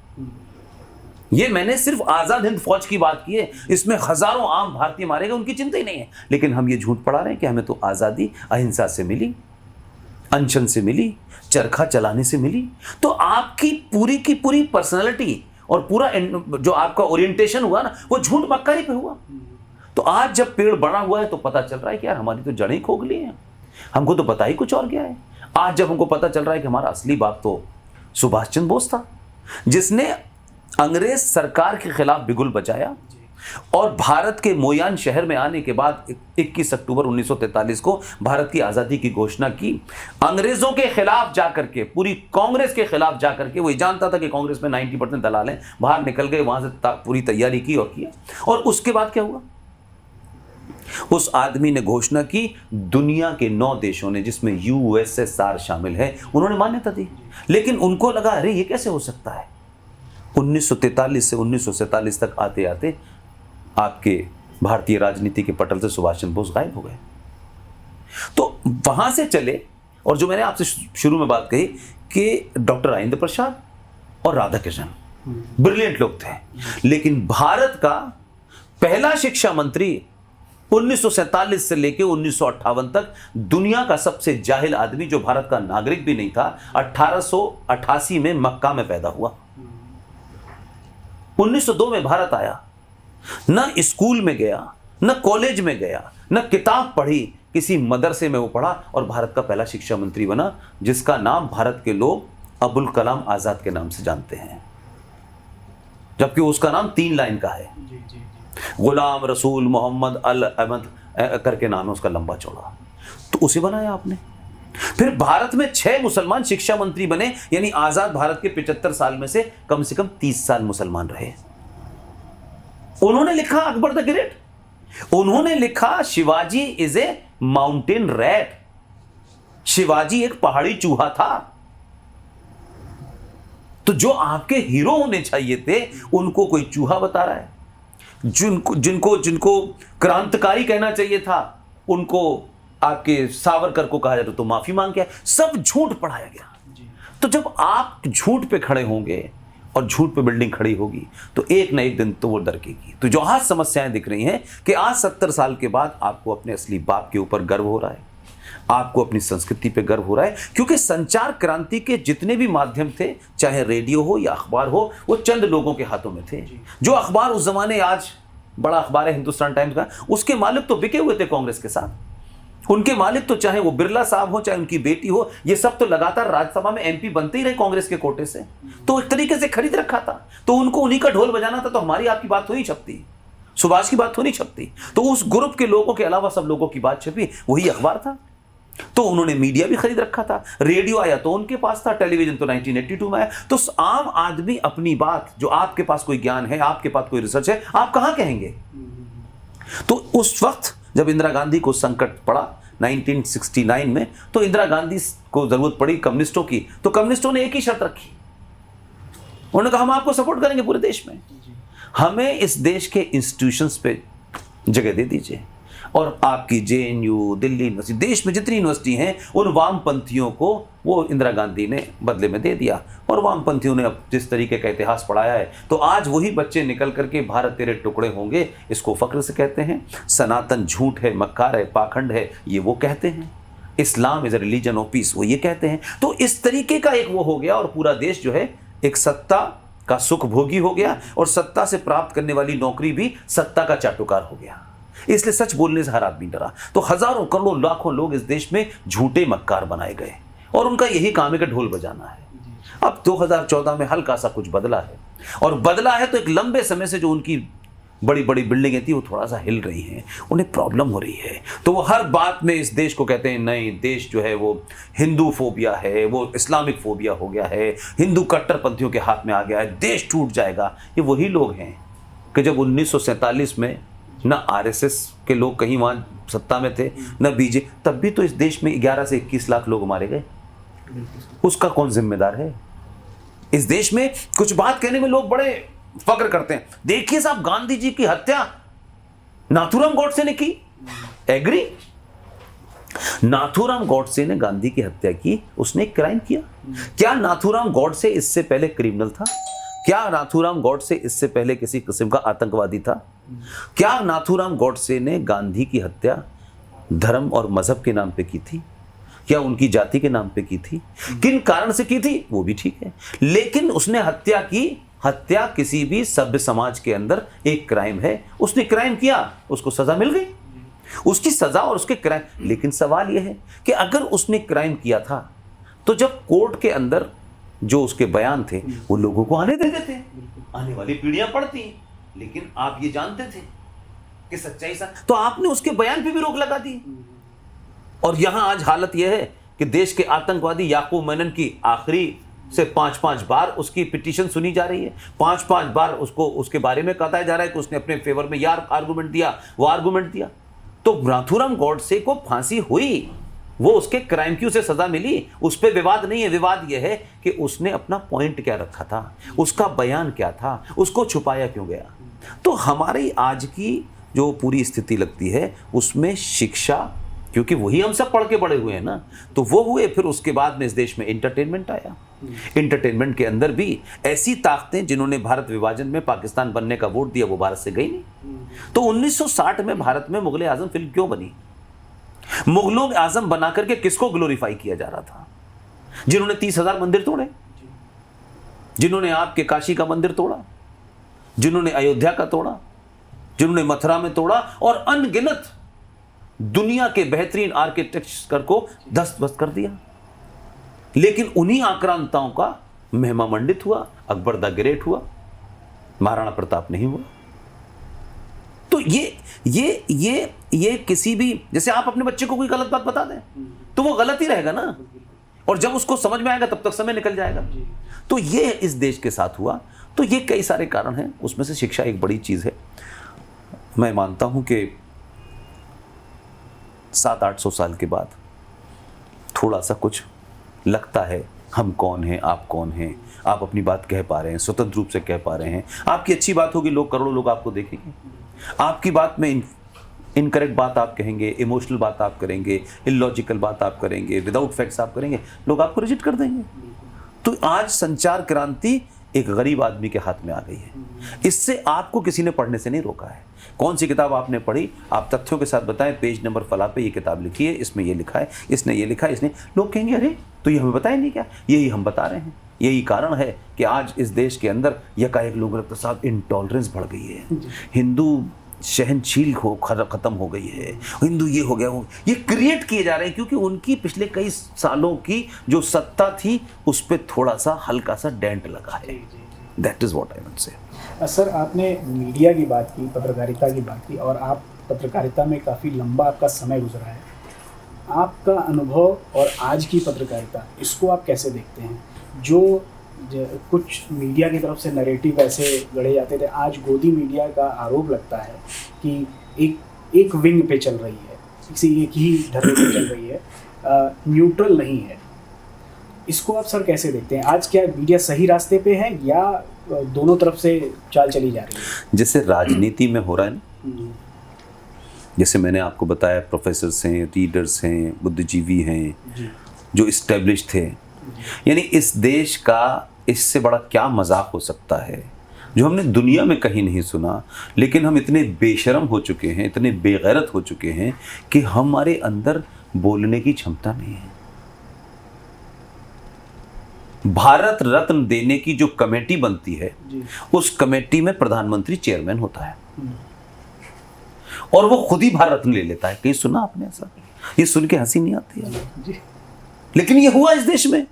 ये मैंने सिर्फ आजाद हिंद फौज की बात की है, इसमें हजारों आम भारतीय मारे गए, उनकी चिंता ही नहीं है। लेकिन हम ये झूठ पढ़ा रहे हैं कि हमें तो आजादी अहिंसा से मिली, अनशन से मिली, चरखा चलाने से मिली। तो आपकी पूरी की पूरी पर्सनैलिटी और पूरा जो आपका ओरिएंटेशन हुआ ना, वो झूठ मक्कारी पे हुआ। तो आज जब पेड़ बड़ा हुआ है तो पता चल रहा है कि यार हमारी तो जड़ें खोखली हैं, हमको तो पता ही कुछ और गया है। आज जब हमको पता चल रहा है कि हमारा असली बाप तो सुभाष चंद्र बोस था, जिसने अंग्रेज सरकार के खिलाफ बिगुल बचाया और भारत के मोयान शहर में आने के बाद 21 अक्टूबर 1943 को भारत की आज़ादी की घोषणा की। अंग्रेजों के खिलाफ जाकर के, पूरी कांग्रेस के खिलाफ जाकर के, वो जानता था कि कांग्रेस में 90% दलाल हैं, बाहर निकल गए, वहां से पूरी तैयारी की और किया। और उसके बाद क्या हुआ? उस आदमी ने घोषणा की, दुनिया के 9 देशों ने, जिसमें यूएसएसआर शामिल है, उन्होंने मान्यता दी। लेकिन उनको लगा अरे ये कैसे हो सकता है। 1943 से 1947 तक आते आते आपके भारतीय राजनीति के पटल से सुभाष चंद्र बोस गायब हो गए। तो वहां से चले, और जो मैंने आपसे शुरू में बात कही कि डॉक्टर राजेंद्र प्रसाद और राधाकृष्णन ब्रिलियंट लोग थे, लेकिन भारत का पहला शिक्षा मंत्री 1947 से लेकर 1958 तक दुनिया का सबसे जाहिल आदमी, जो भारत का नागरिक भी नहीं था, 1888 में मक्का में पैदा हुआ। 1902 में भारत आया, न स्कूल में गया, न कॉलेज में गया, न किताब पढ़ी, किसी मदरसे में वो पढ़ा और भारत का पहला शिक्षा मंत्री बना, जिसका नाम भारत के लोग अबुल कलाम आजाद के नाम से जानते हैं, जबकि उसका नाम 3 लाइन का है। गुलाम रसूल मोहम्मद अल अहमद करके नाम है उसका, लंबा चौड़ा। तो उसे बनाया आपने। फिर भारत में 6 मुसलमान शिक्षा मंत्री बने, यानी आजाद भारत के 75 साल में से कम 30 साल मुसलमान रहे। उन्होंने लिखा अकबर द ग्रेट, उन्होंने लिखा Shivaji is a mountain rat, Shivaji एक पहाड़ी चूहा था। तो जो आपके हीरो होने चाहिए थे उनको कोई चूहा बता रहा है, जिनको जिनको जिनको क्रांतिकारी कहना चाहिए था उनको आपके सावरकर को कहा जाता तो माफी मांग गया। सब झूठ पढ़ाया गया। तो जब आप झूठ पे खड़े होंगे और झूठ पे बिल्डिंग खड़ी होगी तो एक ना एक दिन तो वो दरकेगी। तो जो आज समस्याएं दिख रही हैं कि आज 70 साल के बाद आपको अपने असली बाप के ऊपर गर्व हो रहा है, आपको अपनी संस्कृति पे गर्व हो रहा है, क्योंकि संचार क्रांति के जितने भी माध्यम थे, चाहे रेडियो हो या अखबार हो, वो चंद लोगों के हाथों में थे। जो अखबार उस जमाने, आज बड़ा अखबार है हिंदुस्तान टाइम्स का, उसके मालिक तो बिके हुए थे कांग्रेस के साथ। उनके मालिक तो चाहे वो बिरला साहब हो, चाहे उनकी बेटी हो, ये सब तो लगातार राज्यसभा में एमपी बनते ही रहे कांग्रेस के कोटे से, तो एक तरीके से खरीद रखा था। तो उनको उन्हीं का ढोल बजाना था, तो हमारी आपकी बात हो नहीं छपती, सुभाष की बात हो नहीं छपती, तो उस ग्रुप के लोगों के अलावा सब लोगों की बात छपी, वही अखबार था। तो उन्होंने मीडिया भी खरीद रखा था, रेडियो आया तो उनके पास था, टेलीविजन तो 1982 में आया। तो आम आदमी अपनी बात, जो आपके पास कोई ज्ञान है, आपके पास कोई रिसर्च है, आप कहां कहेंगे? तो उस वक्त जब इंदिरा गांधी को संकट पड़ा 1969 में, तो इंदिरा गांधी को जरूरत पड़ी कम्युनिस्टों की, तो कम्युनिस्टों ने एक ही शर्त रखी, उन्होंने कहा हम आपको सपोर्ट करेंगे पूरे देश में, हमें इस देश के इंस्टीट्यूशंस पे जगह दे दीजिए, और आपकी जेएनयू, दिल्ली यूनिवर्सिटी, देश में जितनी यूनिवर्सिटी हैं उन वामपंथियों को वो इंदिरा गांधी ने बदले में दे दिया। और वामपंथियों ने अब जिस तरीके का इतिहास पढ़ाया है, तो आज वही बच्चे निकल करके भारत तेरे टुकड़े होंगे इसको फख्र से कहते हैं, सनातन झूठ है, मक्कार है, पाखंड है, ये वो कहते हैं, Islam is a religion of peace, वो ये कहते हैं। तो इस तरीके का एक वो हो गया, और पूरा देश जो है एक सत्ता का सुख भोगी हो गया, और सत्ता से प्राप्त करने वाली नौकरी भी सत्ता का चाटुकार हो गया। इसलिए सच बोलने से हर आदमी डरा। तो हजारों करोड़ों लाखों लोग इस देश में झूठे मक्कार बनाए गए, और उनका यही काम है कि ढोल बजाना है। अब 2014 में हल्का सा कुछ बदला है, और बदला है तो एक लंबे समय से जो उनकी बड़ी बड़ी बिल्डिंगें थी वो थोड़ा सा हिल रही हैं, उन्हें प्रॉब्लम हो रही है। तो वो हर बात में इस देश को कहते हैं नहीं, देश जो है वो हिंदू फोबिया है, वो इस्लामिक फोबिया हो गया है, हिंदू कट्टरपंथियों के हाथ में आ गया है, देश टूट जाएगा। ये वही लोग हैं कि जब 1947 में न आरएसएस के लोग कहीं वहाँ सत्ता में थे, न बीजेपी, तब भी तो इस देश में 11 से 21 लाख लोग मारे गए। उसका कौन जिम्मेदार है? इस देश में कुछ बात कहने में लोग बड़े फक्र करते हैं। देखिए साहब, गांधी जी की हत्या नाथूराम गॉडसे ने की, एग्री? नाथूराम गॉडसे ने गांधी की हत्या की, उसने क्राइम किया। क्या नाथूराम गॉडसे इससे पहले क्रिमिनल था? क्या नाथूराम गॉडसे इससे पहले किसी किस्म का आतंकवादी था? क्या नाथूराम गॉडसे ने गांधी की हत्या धर्म और मजहब के नाम पे की थी? क्या उनकी जाति के नाम पे की थी? किन कारण से की थी वो भी ठीक है, लेकिन उसने हत्या की। हत्या किसी भी सभ्य समाज के अंदर एक क्राइम है। उसने क्राइम किया, उसको सजा मिल गई, उसकी सजा और उसके क्राइम। लेकिन सवाल यह है कि अगर उसने क्राइम किया था तो जब कोर्ट के अंदर जो उसके बयान थे वो लोगों को आने देते थे, आने वाली पीढ़ियां पढ़ती। लेकिन आप ये जानते थे कि सच्चाई सा, तो आपने उसके बयान पे भी रोक लगा दी। और यहां आज हालत यह है कि देश के आतंकवादी याकूब मेनन की आखिरी से 5-5 बार उसकी पिटीशन सुनी जा रही है, 5-5 बार उसको उसके बारे में बताया जा रहा है कि उसने अपने फेवर में यार आर्गुमेंट दिया, वो आर्गुमेंट दिया। तो नाथूराम गॉडसे को फांसी हुई, वो उसके क्राइम की उसे सजा मिली, उस पर विवाद नहीं है। विवाद यह है कि उसने अपना पॉइंट क्या रखा था, उसका बयान क्या था, उसको छुपाया क्यों गया। तो हमारी आज की जो पूरी स्थिति लगती है उसमें शिक्षा, क्योंकि वही हम सब पढ़ के बड़े हुए हैं ना, तो वो हुए। फिर उसके बाद में इस देश में एंटरटेनमेंट आया। एंटरटेनमेंट के अंदर भी ऐसी ताकतें जिन्होंने भारत विभाजन में पाकिस्तान बनने का वोट दिया, वो भारत से गई नहीं। तो 1960 में भारत में मुगल आजम फिल्म क्यों बनी? मुगलों आजम बना करके किसको ग्लोरीफाई किया जा रहा था? जिन्होंने 30,000 मंदिर तोड़े, जिन्होंने आपके काशी का मंदिर तोड़ा, जिन्होंने अयोध्या का तोड़ा, जिन्होंने मथुरा में तोड़ा, और अनगिनत दुनिया के बेहतरीन आर्किटेक्चर को ध्वस्त कर दिया। लेकिन उन्हीं आक्रांताओं का महिमा मंडित हुआ, अकबर द ग्रेट हुआ, महाराणा प्रताप नहीं हुआ। तो ये किसी भी, जैसे आप अपने बच्चे को कोई गलत बात बता दें तो वो गलत ही रहेगा ना, और जब उसको समझ में आएगा तब तक समय निकल जाएगा। तो ये इस देश के साथ हुआ। तो ये कई सारे कारण हैं, उसमें से शिक्षा एक बड़ी चीज है। मैं मानता हूं कि 700-800 साल के बाद थोड़ा सा कुछ लगता है, हम कौन हैं, आप कौन हैं, आप अपनी बात कह पा रहे हैं, स्वतंत्र रूप से कह पा रहे हैं, आपकी अच्छी बात होगी, लोग करोड़ों लोग आपको देखेंगे। आपकी बात में इनकरेक्ट बात आप कहेंगे, इमोशनल बात आप करेंगे, इलॉजिकल बात आप करेंगे, विदाउट फैक्ट्स आप करेंगे, लोग आपको रिजेक्ट कर देंगे। तो आज संचार क्रांति एक गरीब आदमी के हाथ में आ गई है। इससे आपको किसी ने पढ़ने से नहीं रोका है। कौन सी किताब आपने पढ़ी, आप तथ्यों के साथ बताएं, पेज नंबर फला पे ये किताब लिखी है, इसमें ये लिखा है, इसने ये लिखा है, इसने, लोग कहेंगे अरे तो ये हमें बताया नहीं क्या? यही हम बता रहे हैं। यही कारण है कि आज इस देश के अंदर यकाएक लोगों के साथ इंटॉलरेंस बढ़ गई है। हिंदू सहनशील खत्म हो गई है, हिंदू ये हो गया, वो ये क्रिएट किए जा रहे हैं क्योंकि उनकी पिछले कई सालों की जो सत्ता थी उस पर थोड़ा सा हल्का सा डेंट लगा है। That is what I would say. Sir, आपने मीडिया की बात की, पत्रकारिता की बात की, और आप पत्रकारिता में काफ़ी लंबा आपका समय गुजरा है। आपका अनुभव और आज की पत्रकारिता, इसको आप कैसे देखते हैं? जो कुछ मीडिया की तरफ से नैरेटिव ऐसे गढ़े जाते थे, आज गोदी मीडिया का आरोप लगता है कि एक विंग पे चल रही है, किसी एक ही ढर्रे पे चल रही है, न्यूट्रल नहीं है। इसको आप सर कैसे देखते हैं? आज क्या मीडिया सही रास्ते पे है या दोनों तरफ से चाल चली जा रही है? जैसे राजनीति में हो रहा है ना, जैसे मैंने आपको बताया, प्रोफेसर्स हैं, रीडर्स हैं, बुद्धिजीवी हैं जो इस्टेब्लिश थे, यानी इस देश का इससे बड़ा क्या मजाक हो सकता है जो हमने दुनिया में कहीं नहीं सुना। लेकिन हम इतने बेशर्म हो चुके हैं, इतने बेगैरत हो चुके हैं कि हमारे अंदर बोलने की क्षमता नहीं है। भारत रत्न देने की जो कमेटी बनती है उस कमेटी में प्रधानमंत्री चेयरमैन होता है और वो खुद ही भारत रत्न ले लेता है। कहीं सुना आपने ऐसा? ये सुन के हंसी नहीं आती है, लेकिन ये हुआ इस देश में।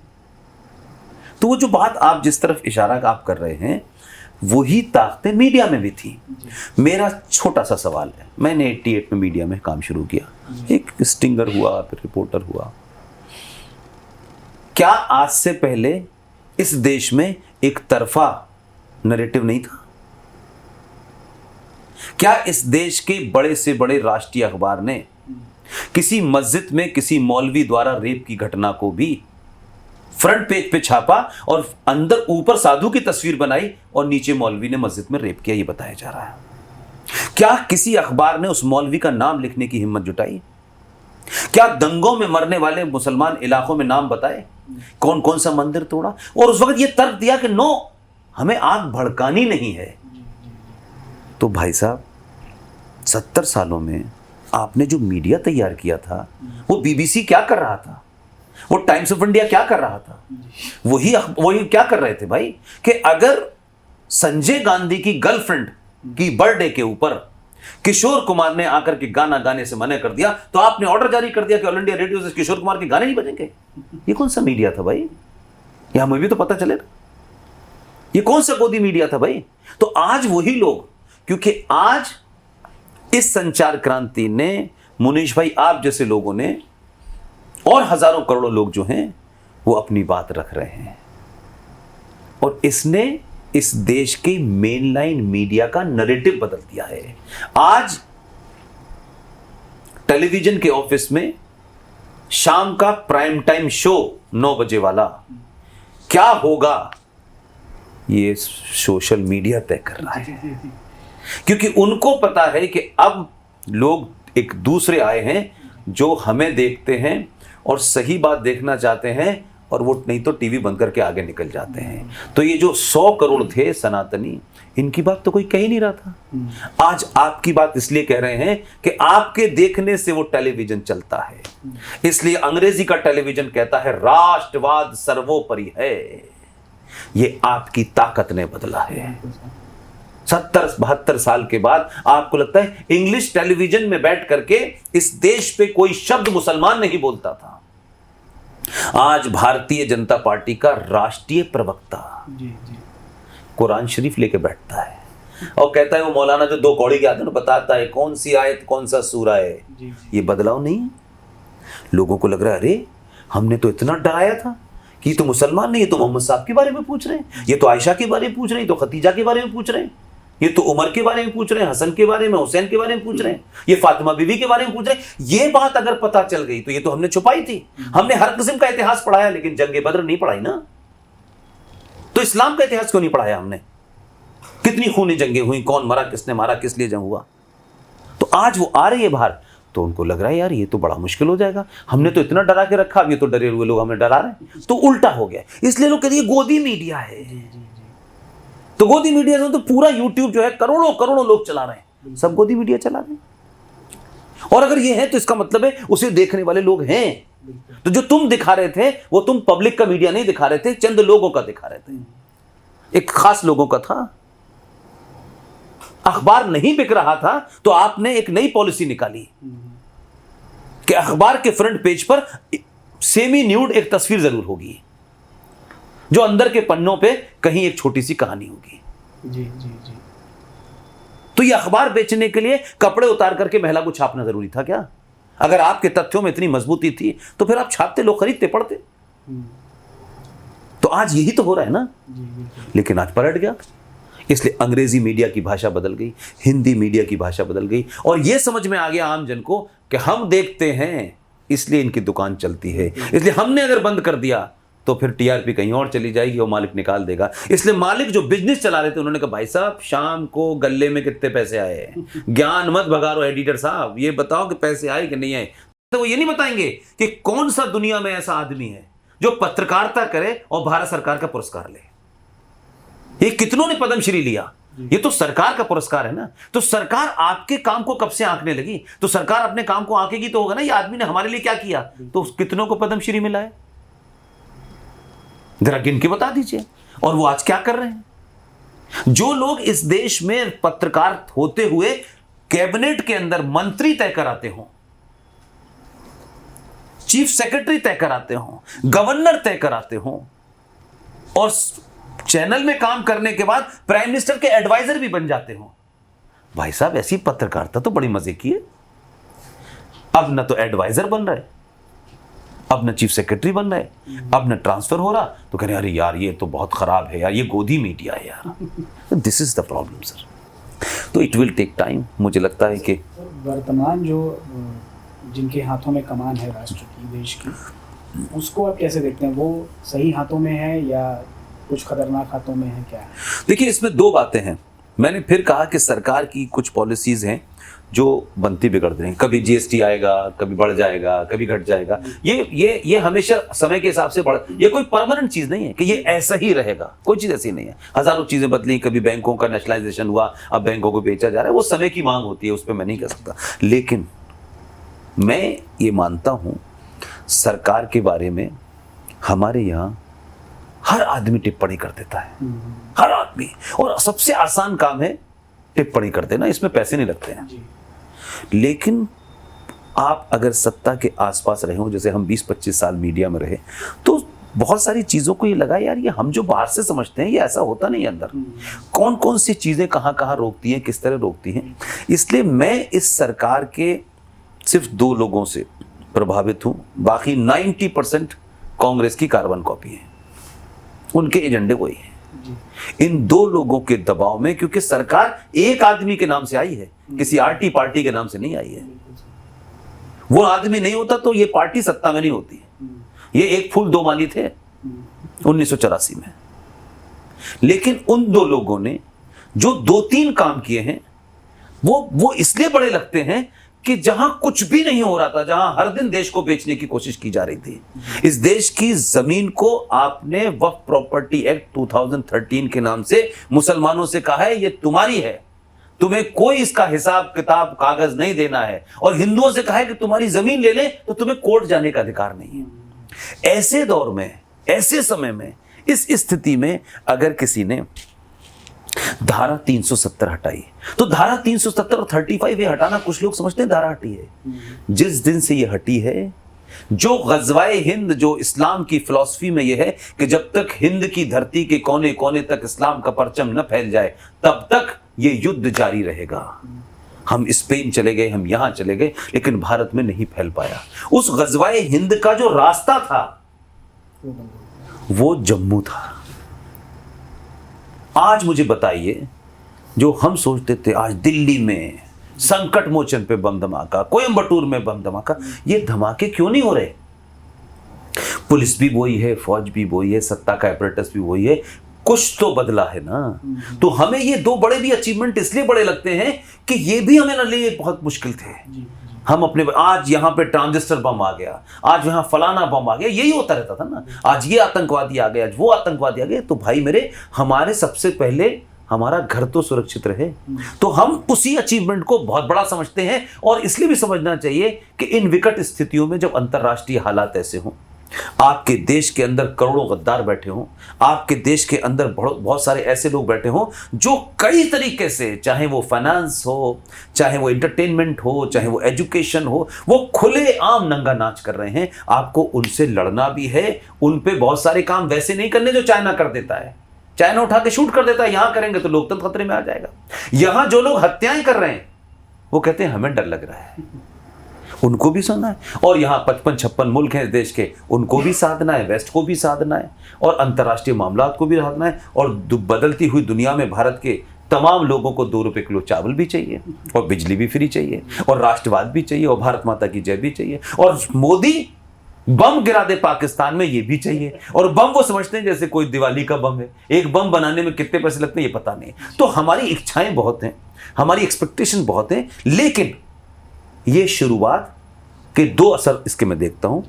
तो वो जो बात आप जिस तरफ इशारा आप कर रहे हैं वही ताकतें मीडिया में भी थी। मेरा छोटा सा सवाल है, मैंने 88 में मीडिया में काम शुरू किया, एक स्टिंगर हुआ, फिर रिपोर्टर हुआ। क्या आज से पहले इस देश में एक तरफा नैरेटिव नहीं था? क्या इस देश के बड़े से बड़े राष्ट्रीय अखबार ने किसी मस्जिद में किसी मौलवी द्वारा रेप की घटना को भी फ्रंट पेज पे छापा और अंदर ऊपर साधु की तस्वीर बनाई और नीचे मौलवी ने मस्जिद में रेप किया, ये बताया जा रहा है? क्या किसी अखबार ने उस मौलवी का नाम लिखने की हिम्मत जुटाई? क्या दंगों में मरने वाले मुसलमान इलाकों में नाम बताए, कौन कौन सा मंदिर तोड़ा? और उस वक्त ये तर्क दिया कि नो, हमें आग भड़कानी नहीं है। तो भाई साहब, 70 सालों में आपने जो मीडिया तैयार किया था, वो बीबीसी क्या कर रहा था, वो टाइम्स ऑफ इंडिया क्या कर रहा था, वही क्या कर रहे थे भाई, कि अगर संजय गांधी की गर्लफ्रेंड की बर्थडे के ऊपर किशोर कुमार ने आकर के गाना गाने से मना कर दिया तो आपने ऑर्डर जारी कर दिया कि ऑल इंडिया रेडियो से किशोर कुमार के गाने नहीं बजेंगे। ये कौन सा मीडिया था भाई? ये हमें भी तो पता चले ना, ये कौन सा गोदी मीडिया था भाई? तो आज वही लोग, क्योंकि आज इस संचार क्रांति ने, मुनीश भाई आप जैसे लोगों ने और हजारों करोड़ों लोग जो हैं वो अपनी बात रख रहे हैं और इसने इस देश के मेनलाइन मीडिया का नैरेटिव बदल दिया है। आज टेलीविजन के ऑफिस में शाम का प्राइम टाइम शो 9 बजे वाला क्या होगा, ये सोशल मीडिया तय कर रहा है, क्योंकि उनको पता है कि अब लोग एक दूसरे आए हैं जो हमें देखते हैं और सही बात देखना चाहते हैं, और वो नहीं तो टीवी बंद करके आगे निकल जाते हैं। तो ये जो 100 करोड़ थे सनातनी, इनकी बात तो कोई कह ही नहीं रहा था। आज आपकी बात इसलिए कह रहे हैं कि आपके देखने से वो टेलीविजन चलता है। इसलिए अंग्रेजी का टेलीविजन कहता है राष्ट्रवाद सर्वोपरि है। ये आपकी ताकत ने बदला है। 70-72 साल के बाद आपको लगता है इंग्लिश टेलीविजन में बैठ करके इस देश पे कोई शब्द मुसलमान नहीं बोलता था। आज भारतीय जनता पार्टी का राष्ट्रीय प्रवक्ता कुरान शरीफ लेके बैठता है और कहता है वो मौलाना जो 2 कौड़ी के आते हैं बताता है कौन सी आयत कौन सा सूरा है। ये बदलाव नहीं है। लोगों को लग रहा है अरे हमने तो इतना डराया था कि ये तो मुसलमान नहीं, ये तो मोहम्मद साहब के बारे में पूछ रहे हैं, ये तो आयशा के बारे में पूछ रहे हैं, ये तो खतीजा के बारे में पूछ रहे हैं, ये तो उमर के बारे में पूछ रहे हैं, हसन के बारे में, हुसैन के बारे में पूछ रहे हैं, ये फातिमा बीवी के बारे में पूछ रहे हैं। ये बात अगर पता चल गई तो ये तो हमने छुपाई थी। हमने हर किस्म का इतिहास पढ़ाया लेकिन जंगे बद्र नहीं पढ़ाई ना। तो इस्लाम का इतिहास क्यों नहीं पढ़ाया हमने? कितनी खूनी जंगें हुई, कौन मरा, किसने मारा, किस लिए जंग हुआ। तो आज वो आ रही है बाहर तो उनको लग रहा है यार ये तो बड़ा मुश्किल हो जाएगा, हमने तो इतना डरा के रखा, अब ये तो डरे हुए लोग हमें डरा रहे हैं, तो उल्टा हो गया। इसलिए लोग कहते हैं गोदी मीडिया है। तो गोदी मीडिया से तो पूरा यूट्यूब जो है करोड़ों करोड़ों लोग चला रहे हैं, सब गोदी मीडिया चला रहे हैं। और अगर ये है तो इसका मतलब है उसे देखने वाले लोग हैं। तो जो तुम दिखा रहे थे वो तुम पब्लिक का मीडिया नहीं दिखा रहे थे, चंद लोगों का दिखा रहे थे, एक खास लोगों का था। अखबार नहीं बिक रहा था तो आपने एक नई पॉलिसी निकाली कि अखबार के फ्रंट पेज पर सेमी न्यूड एक तस्वीर जरूर होगी, जो अंदर के पन्नों पे कहीं एक छोटी सी कहानी होगी। जी जी जी। तो ये अखबार बेचने के लिए कपड़े उतार करके महिला को छापना जरूरी था क्या? अगर आपके तथ्यों में इतनी मजबूती थी तो फिर आप छापते, लोग खरीदते, पढ़ते। तो आज यही तो हो रहा है ना। लेकिन आज पलट गया। इसलिए अंग्रेजी मीडिया की भाषा बदल गई, हिंदी मीडिया की भाषा बदल गई, और यह समझ में आ गया आम जन को कि हम देखते हैं इसलिए इनकी दुकान चलती है। इसलिए हमने अगर बंद कर दिया तो फिर टीआरपी कहीं और चली जाएगी और मालिक निकाल देगा। इसलिए मालिक जो बिजनेस चला रहे थे उन्होंने कहा भाई साहब शाम को गल्ले में कितने पैसे आए, ज्ञान मत भगारो एडिटर साहब, ये बताओ कि पैसे आए कि नहीं आए। तो वो ये नहीं बताएंगे कि कौन सा दुनिया में ऐसा आदमी है जो पत्रकारिता करे और भारत सरकार का पुरस्कार ले। ये कितनों ने पद्मश्री लिया, ये तो सरकार का पुरस्कार है ना। तो सरकार आपके काम को कब से आंकने लगी? तो सरकार अपने काम को आंकेगी तो होगा ना ये आदमी ने हमारे लिए क्या किया। तो कितनों को पद्मश्री मिला है, जरा गिन के बता दीजिए। और वो आज क्या कर रहे हैं? जो लोग इस देश में पत्रकार होते हुए कैबिनेट के अंदर मंत्री तय कराते हो, चीफ सेक्रेटरी तय कराते हो, गवर्नर तय कराते हो, और चैनल में काम करने के बाद प्राइम मिनिस्टर के एडवाइजर भी बन जाते हो, भाई साहब ऐसी पत्रकारिता तो बड़ी मजे की है। अब न तो एडवाइजर बन रहे, अब न चीफ सेक्रेटरी बन रहे, अब न ट्रांसफर हो रहा, तो कह रहे अरे यार ये तो बहुत खराब है यार, ये गोदी मीडिया है यार। This is the problem sir. तो इट विल टेक टाइम। मुझे लगता है कि वर्तमान जो जिनके हाथों में कमान है राष्ट्र की, देश की, उसको आप कैसे देखते हैं? वो सही हाथों में है या कुछ खतरनाक हाथों में है, क्या है? देखिए इसमें दो बातें हैं। मैंने फिर कहा कि सरकार की कुछ पॉलिसीज हैं जो बनती बिगड़ रही हैं। कभी जीएसटी आएगा, कभी बढ़ जाएगा, कभी घट जाएगा। ये हमेशा समय के हिसाब से बढ़, ये कोई परमानेंट चीज नहीं है कि ये ऐसा ही रहेगा। कोई चीज ऐसी नहीं है। हजारों चीजें बदली, कभी बैंकों का नेशनलाइजेशन हुआ, अब बैंकों को बेचा जा रहा है। वो समय की मांग होती है, उस पर मैं नहीं कह सकता। लेकिन मैं ये मानता हूं सरकार के बारे में हमारे यहाँ हर आदमी टिप्पणी कर देता है, हर आदमी। और सबसे आसान काम है टिप्पणी कर देना, इसमें पैसे नहीं लगते हैं। लेकिन आप अगर सत्ता के आसपास रहे हो, जैसे हम 20-25 साल मीडिया में रहे, तो बहुत सारी चीजों को ये लगा यार ये हम जो बाहर से समझते हैं ये ऐसा होता नहीं है अंदर। कौन कौन सी चीजें कहाँ कहाँ रोकती हैं, किस तरह रोकती हैं। इसलिए मैं इस सरकार के सिर्फ 2 लोगों से प्रभावित हूं, बाकी 90% कांग्रेस की कार्बन कॉपी है, उनके एजेंडे वही है। इन 2 लोगों के दबाव में, क्योंकि सरकार एक आदमी के नाम से आई है, किसी आरटी पार्टी के नाम से नहीं आई है। वो आदमी नहीं होता तो ये पार्टी सत्ता में नहीं होती। ये एक फूल 2 माली थे 1984 में। लेकिन उन 2 लोगों ने जो 2-3 काम किए हैं वो इसलिए बड़े लगते हैं कि जहां कुछ भी नहीं हो रहा था, जहां हर दिन देश को बेचने की कोशिश की जा रही थी, इस देश की जमीन को आपने वक्फ प्रॉपर्टी एक्ट 2013 के नाम से मुसलमानों से कहा है ये तुम्हारी है, तुम्हें कोई इसका हिसाब किताब कागज नहीं देना है। और हिंदुओं से कहा है कि तुम्हारी जमीन ले ले तो तुम्हें कोर्ट जाने का अधिकार नहीं है। ऐसे दौर में, ऐसे समय में, इस स्थिति में अगर किसी ने धारा 370 हटाई, तो धारा 370 और 35 ये हटाना कुछ लोग समझते हैं धारा हटी है। जिस दिन से ये हटी है, जो गज़वाए हिंद, जो इस्लाम की फिलॉसफी में ये है कि जब तक हिंद की धरती के कोने कोने तक इस्लाम का परचम न फैल जाए तब तक ये युद्ध जारी रहेगा। हम स्पेन चले गए, हम यहां चले गए, लेकिन भारत में नहीं फैल पाया। उस गज़वाए हिंद का जो रास्ता था वो जम्मू था। आज मुझे बताइए, जो हम सोचते थे आज दिल्ली में संकट मोचन पे बम धमाका, कोयंबटूर में बम धमाका, ये धमाके क्यों नहीं हो रहे? पुलिस भी वही है, फौज भी वही है, सत्ता का apparatus भी वही है, कुछ तो बदला है ना। तो हमें ये दो बड़े भी अचीवमेंट इसलिए बड़े लगते हैं कि ये भी हमें लिए बहुत मुश्किल थे। हम अपने आज यहाँ पे ट्रांजिस्टर बम आ गया, आज यहाँ फलाना बम आ गया, यही होता रहता था ना। आज ये आतंकवादी आ गए, आज वो आतंकवादी आ गए। तो भाई मेरे, हमारे सबसे पहले हमारा घर तो सुरक्षित रहे। तो हम उसी अचीवमेंट को बहुत बड़ा समझते हैं। और इसलिए भी समझना चाहिए कि इन विकट स्थितियों में जब अंतर्राष्ट्रीय हालात ऐसे हों, आपके देश के अंदर करोड़ों गद्दार बैठे हों, आपके देश के अंदर बहुत सारे ऐसे लोग बैठे हों जो कई तरीके से, चाहे वो फाइनेंस हो, चाहे वो एंटरटेनमेंट हो, चाहे वो एजुकेशन हो, वो खुले आम नंगा नाच कर रहे हैं। आपको उनसे लड़ना भी है। उन पे बहुत सारे काम वैसे नहीं करने जो चाइना कर देता है। चाइना उठा के शूट कर देता है, यहां करेंगे तो लोकतंत्र खतरे में आ जाएगा। यहां जो लोग हत्याएं कर रहे हैं वो कहते हैं हमें डर लग रहा है, उनको भी सुनना है। और यहाँ 55-56 मुल्क हैं देश के, उनको भी साधना है, वेस्ट को भी साधना है, और अंतर्राष्ट्रीय मामलात को भी साधना है। और बदलती हुई दुनिया में भारत के तमाम लोगों को 2 रुपए किलो चावल भी चाहिए, और बिजली भी फ्री चाहिए, और राष्ट्रवाद भी चाहिए, और भारत माता की जय भी चाहिए। और मोदी बम गिरा दे पाकिस्तान में, ये भी चाहिए। और बम वो समझते हैं जैसे कोई दिवाली का बम है। एक बम बनाने में कितने पैसे लगते हैं ये पता नहीं। तो हमारी इच्छाएं बहुत हैं, हमारी एक्सपेक्टेशन बहुत हैं, लेकिन ये शुरुआत के 2 असर इसके मैं देखता हूं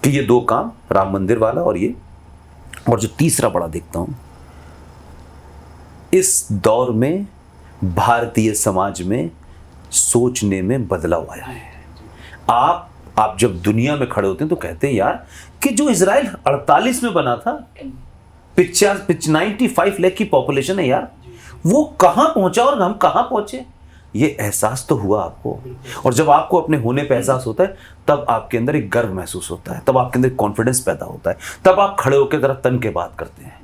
कि ये 2 काम, राम मंदिर वाला और ये, और जो तीसरा बड़ा देखता हूं, इस दौर में भारतीय समाज में सोचने में बदलाव आया है। आप जब दुनिया में खड़े होते हैं तो कहते हैं यार कि जो इजराइल 48 में बना था, 95 लाख की पॉपुलेशन है यार, वो कहां पहुंचा और हम कहां पहुंचे, ये एहसास तो हुआ आपको। और जब आपको अपने होने पे एहसास होता है, तब आपके अंदर एक गर्व महसूस होता है, तब आपके अंदर कॉन्फिडेंस पैदा होता है, तब आप खड़े होकर जरा तन के बात करते हैं।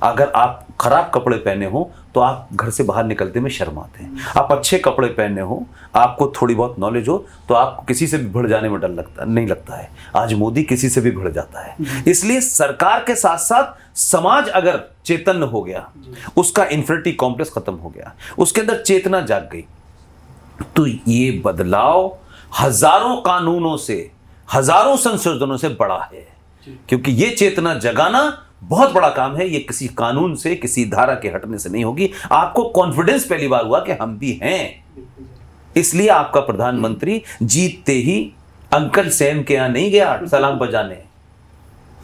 अगर आप खराब कपड़े पहने हो तो आप घर से बाहर निकलते में शर्माते हैं। आप अच्छे कपड़े पहने हो, आपको थोड़ी बहुत नॉलेज हो, तो आपको किसी से भी भिड़ जाने में डर नहीं लगता है। आज मोदी किसी से भी भिड़ जाता है। इसलिए सरकार के साथ साथ समाज अगर चैतन्य हो गया, उसका इंफिनिटी कॉम्प्लेक्स खत्म हो गया, उसके अंदर चेतना जाग गई, तो ये बदलाव हजारों कानूनों से, हजारों संशोधनों से बड़ा है। क्योंकि ये चेतना जगाना बहुत बड़ा काम है। ये किसी कानून से, किसी धारा के हटने से नहीं होगी। आपको कॉन्फिडेंस पहली बार हुआ कि हम भी हैं। इसलिए आपका प्रधानमंत्री जीतते ही अंकल सैम के यहां नहीं गया सलाम बजाने।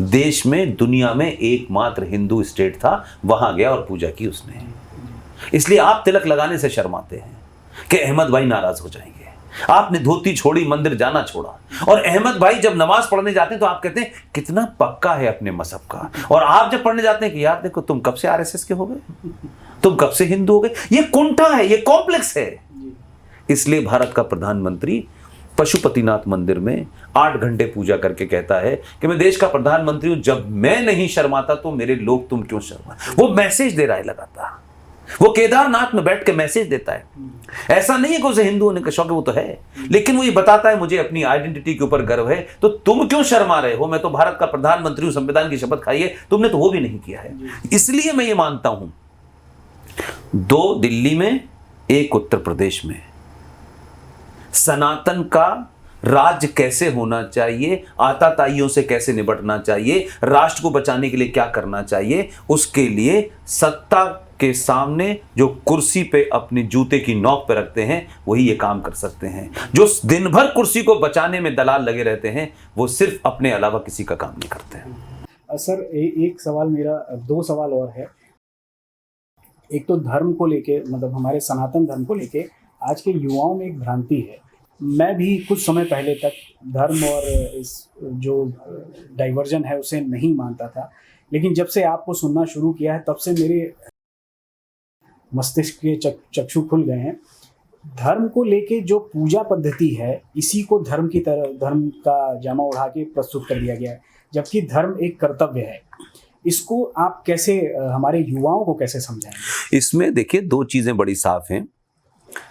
देश में, दुनिया में एकमात्र हिंदू स्टेट था, वहां गया और पूजा की उसने। इसलिए आप तिलक लगाने से शर्माते हैं कि अहमद भाई नाराज हो जाएंगे। आपने धोती छोड़ी, मंदिर जाना छोड़ा, और अहमद भाई जब नमाज पढ़ने जाते हैं तो आप कहते हैं कितना पक्का है अपने मजहब का। और आप जब पढ़ने जाते हैं कि यार देखो तुम कब से आरएसएस के हो गए, तुम कब से हिंदू हो गए। ये कुंठा है, ये कॉम्प्लेक्स है। इसलिए भारत का प्रधानमंत्री पशुपतिनाथ मंदिर में 8 घंटे पूजा करके कहता है कि मैं देश का प्रधानमंत्री हूं, जब मैं नहीं शर्माता तो मेरे लोग तुम क्यों शर्मा। वो मैसेज दे रहा है लगातार। वो केदारनाथ में बैठ के मैसेज देता है। ऐसा नहीं है कि उसे हिंदू होने का शौक है, वो तो है, लेकिन वो ये बताता है मुझे अपनी आइडेंटिटी के ऊपर गर्व है, तो तुम क्यों शर्मा रहे हो। मैं तो भारत का प्रधानमंत्री हूं, संविधान की शपथ खाई है, तुमने तो वो भी नहीं किया है। इसलिए मैं ये मानता हूं 2 दिल्ली में, 1 उत्तर प्रदेश में, सनातन का राज्य कैसे होना चाहिए, आताताइयों से कैसे निपटना चाहिए, राष्ट्र को बचाने के लिए क्या करना चाहिए, उसके लिए सत्ता के सामने जो कुर्सी पे अपनी जूते की नोक पे रखते हैं वही ये काम कर सकते हैं। जो दिन भर कुर्सी को बचाने में दलाल लगे रहते हैं वो सिर्फ अपने अलावा किसी का काम नहीं करते हैं। सर एक सवाल मेरा, 2 सवाल और है। एक तो धर्म को लेके, मतलब हमारे सनातन धर्म को लेके आज के युवाओं में एक भ्रांति है। मैं भी कुछ समय पहले तक धर्म और इस जो डाइवर्जन है उसे नहीं मानता था, लेकिन जब से आपको सुनना शुरू किया है तब से मेरे मस्तिष्क के चक्षु खुल गए हैं। धर्म को लेके जो पूजा पद्धति है, इसी को धर्म की तरह, धर्म का जामा उड़ा के प्रस्तुत कर दिया गया है, जबकि धर्म एक कर्तव्य है। इसको आप कैसे, हमारे युवाओं को कैसे समझाएंगे? इसमें देखिए 2 चीजें बड़ी साफ हैं।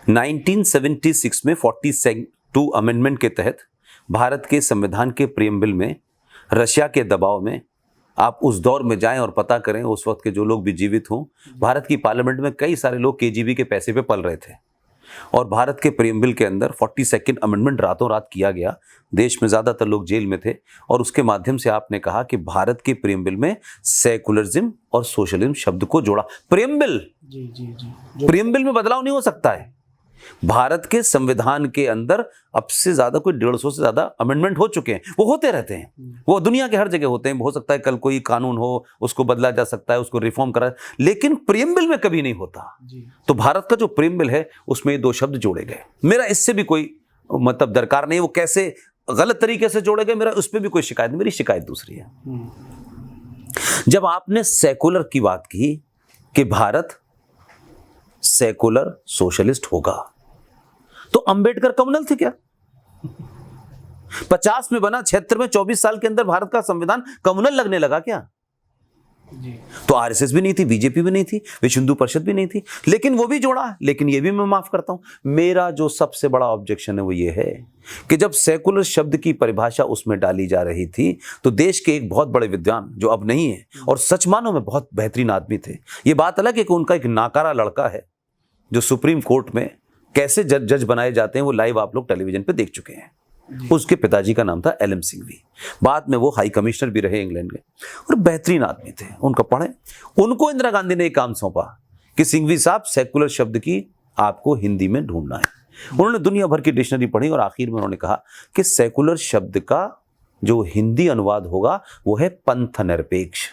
1976 में 42 अमेंडमेंट के तहत भारत के संविधान के प्रीएम्बल में रशिया के दबाव में, आप उस दौर में जाएं और पता करें उस वक्त के जो लोग भी जीवित हों, भारत की पार्लियामेंट में कई सारे लोग केजीबी के पैसे पे पल रहे थे। और भारत के प्रीएम्बल के अंदर 42nd अमेंडमेंट रातों रात किया गया। देश में ज़्यादातर लोग जेल में थे और उसके माध्यम से आपने कहा कि भारत के प्रीएम्बल में सेकुलरिज्म और सोशलिज्म शब्द को जोड़ा। प्रीएम्बल, जी जी जी, प्रीएम्बल में बदलाव नहीं हो सकता है। भारत के संविधान के अंदर अब से ज्यादा कोई 150 से ज्यादा अमेंडमेंट हो चुके हैं, वो होते रहते हैं, वो दुनिया के हर जगह होते हैं। हो सकता है कल कोई कानून हो, उसको बदला जा सकता है, उसको रिफॉर्म करा, लेकिन प्रीएम्बल में कभी नहीं होता। तो भारत का जो प्रीएम्बल है उसमें ये 2 शब्द जोड़े गए। मेरा इससे भी कोई मतलब दरकार नहीं, वो कैसे गलत तरीके से जोड़े गए, मेरा उस पर भी कोई शिकायत नहीं। मेरी शिकायत दूसरी है। जब आपने सेकुलर की बात की कि भारत सेकुलर सोशलिस्ट होगा, तो अंबेडकर कम्युनल थे क्या? 50 में बना, 76 में 24 साल के अंदर भारत का संविधान कम्युनल लगने लगा क्या? जी। तो आरएसएस भी नहीं थी, बीजेपी भी नहीं थी, विश्व हिंदू परिषद भी नहीं थी, लेकिन वो भी जोड़ा। लेकिन ये भी मैं माफ करता हूं। मेरा जो सबसे बड़ा ऑब्जेक्शन है वो ये है कि जब सेकुलर शब्द की परिभाषा उसमें डाली जा रही थी तो देश के एक बहुत बड़े विद्वान, जो अब नहीं है और सच मानो में बहुत बेहतरीन आदमी थे, ये बात अलग है कि उनका एक नाकारा लड़का है जो सुप्रीम कोर्ट में कैसे जज बनाए जाते हैं, वो लाइव आप लोग टेलीविजन पे देख चुके हैं। उसके पिताजी का नाम था एलएम सिंघवी। बाद में वो हाई कमिश्नर भी रहे इंग्लैंड के और बेहतरीन आदमी थे। उनका पढ़े, उनको इंदिरा गांधी ने एक काम सौंपा कि सिंघवी साहब सेकुलर शब्द की आपको हिंदी में ढूंढना है। उन्होंने दुनिया भर की डिक्शनरी पढ़ी और आखिर में उन्होंने कहा कि सेकुलर शब्द का जो हिंदी अनुवाद होगा वो है पंथ निरपेक्ष।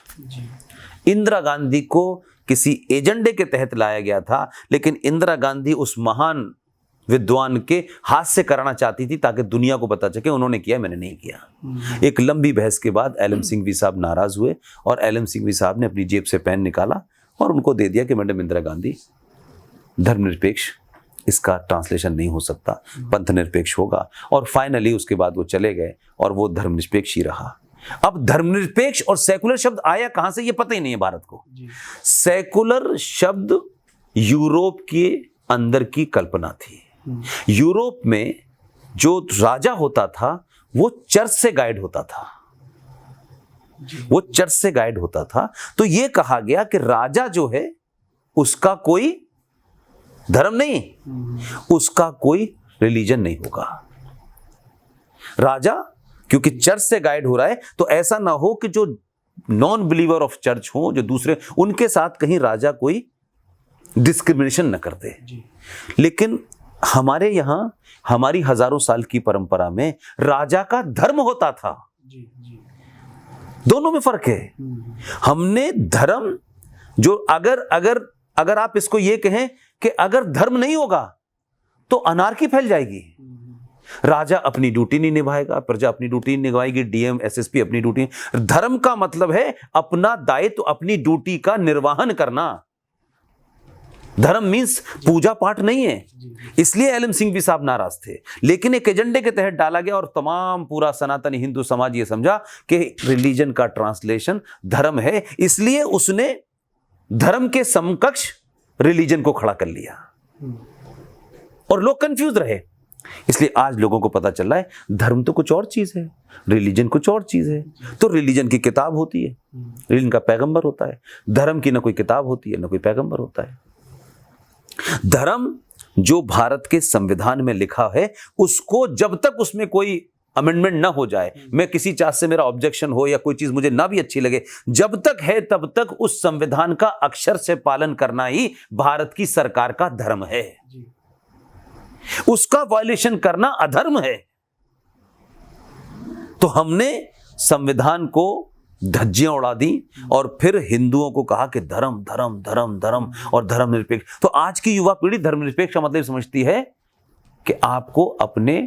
इंदिरा गांधी को किसी एजेंडे के तहत लाया गया था, लेकिन इंदिरा गांधी उस महान विद्वान के हाथ से कराना चाहती थी ताकि दुनिया को पता चले उन्होंने किया, मैंने नहीं किया। एक लंबी बहस के बाद एलएम सिंघवी साहब नाराज हुए और एलएम सिंघवी साहब ने अपनी जेब से पेन निकाला और उनको दे दिया कि मैडम इंदिरा गांधी धर्मनिरपेक्ष, इसका ट्रांसलेशन नहीं हो सकता, पंथ निरपेक्ष होगा। और फाइनली उसके बाद वो चले गए और वो धर्मनिरपेक्ष ही रहा। अब धर्मनिरपेक्ष और सेकुलर शब्द आया कहां से ये पता ही नहीं है भारत को। सेकुलर शब्द यूरोप के अंदर की कल्पना थी। यूरोप में जो राजा होता था वो चर्च से गाइड होता था, वो चर्च से गाइड होता था। तो ये कहा गया कि राजा जो है उसका कोई धर्म नहीं, उसका कोई रिलीजन नहीं होगा। राजा क्योंकि चर्च से गाइड हो रहा है, तो ऐसा ना हो कि जो नॉन बिलीवर ऑफ चर्च हो, जो दूसरे, उनके साथ कहीं राजा कोई डिस्क्रिमिनेशन न करते। लेकिन हमारे यहां हमारी हजारों साल की परंपरा में राजा का धर्म होता था। दोनों में फर्क है। हमने धर्म जो अगर आप इसको ये कहें कि अगर धर्म नहीं होगा तो अनार्की फैल जाएगी। राजा अपनी ड्यूटी नहीं निभाएगा, प्रजा अपनी ड्यूटी नहीं निभाएगी, डीएम एसएसपी अपनी ड्यूटी। धर्म का मतलब है अपना दायित्व, अपनी ड्यूटी का निर्वहन करना। धर्म मीन्स पूजा पाठ नहीं है। इसलिए एलएम सिंघवी साहब नाराज थे, लेकिन एक एजेंडे के तहत डाला गया और तमाम पूरा सनातनी हिंदू समाज ये समझा कि रिलीजन का ट्रांसलेशन धर्म है, इसलिए उसने धर्म के समकक्ष रिलीजन को खड़ा कर लिया और लोग कंफ्यूज रहे। इसलिए आज लोगों को पता चल रहा है धर्म तो कुछ और चीज है, रिलीजन कुछ और चीज है। तो रिलीजन की किताब होती है, रिलीजन का पैगंबर होता है। धर्म की ना कोई किताब होती है ना कोई पैगंबर होता है। धर्म जो भारत के संविधान में लिखा है उसको जब तक उसमें कोई अमेंडमेंट ना हो जाए, मैं किसी चार्ज से मेरा ऑब्जेक्शन हो या कोई चीज मुझे ना भी अच्छी लगे, जब तक है तब तक उस संविधान का अक्षर से पालन करना ही भारत की सरकार का धर्म है। उसका वायलेशन करना अधर्म है। तो हमने संविधान को धज्जियां उड़ा दी और फिर हिंदुओं को कहा कि धर्म धर्म धर्म धर्म और धर्मनिरपेक्ष। तो आज की युवा पीढ़ी धर्मनिरपेक्ष का मतलब समझती है कि आपको अपने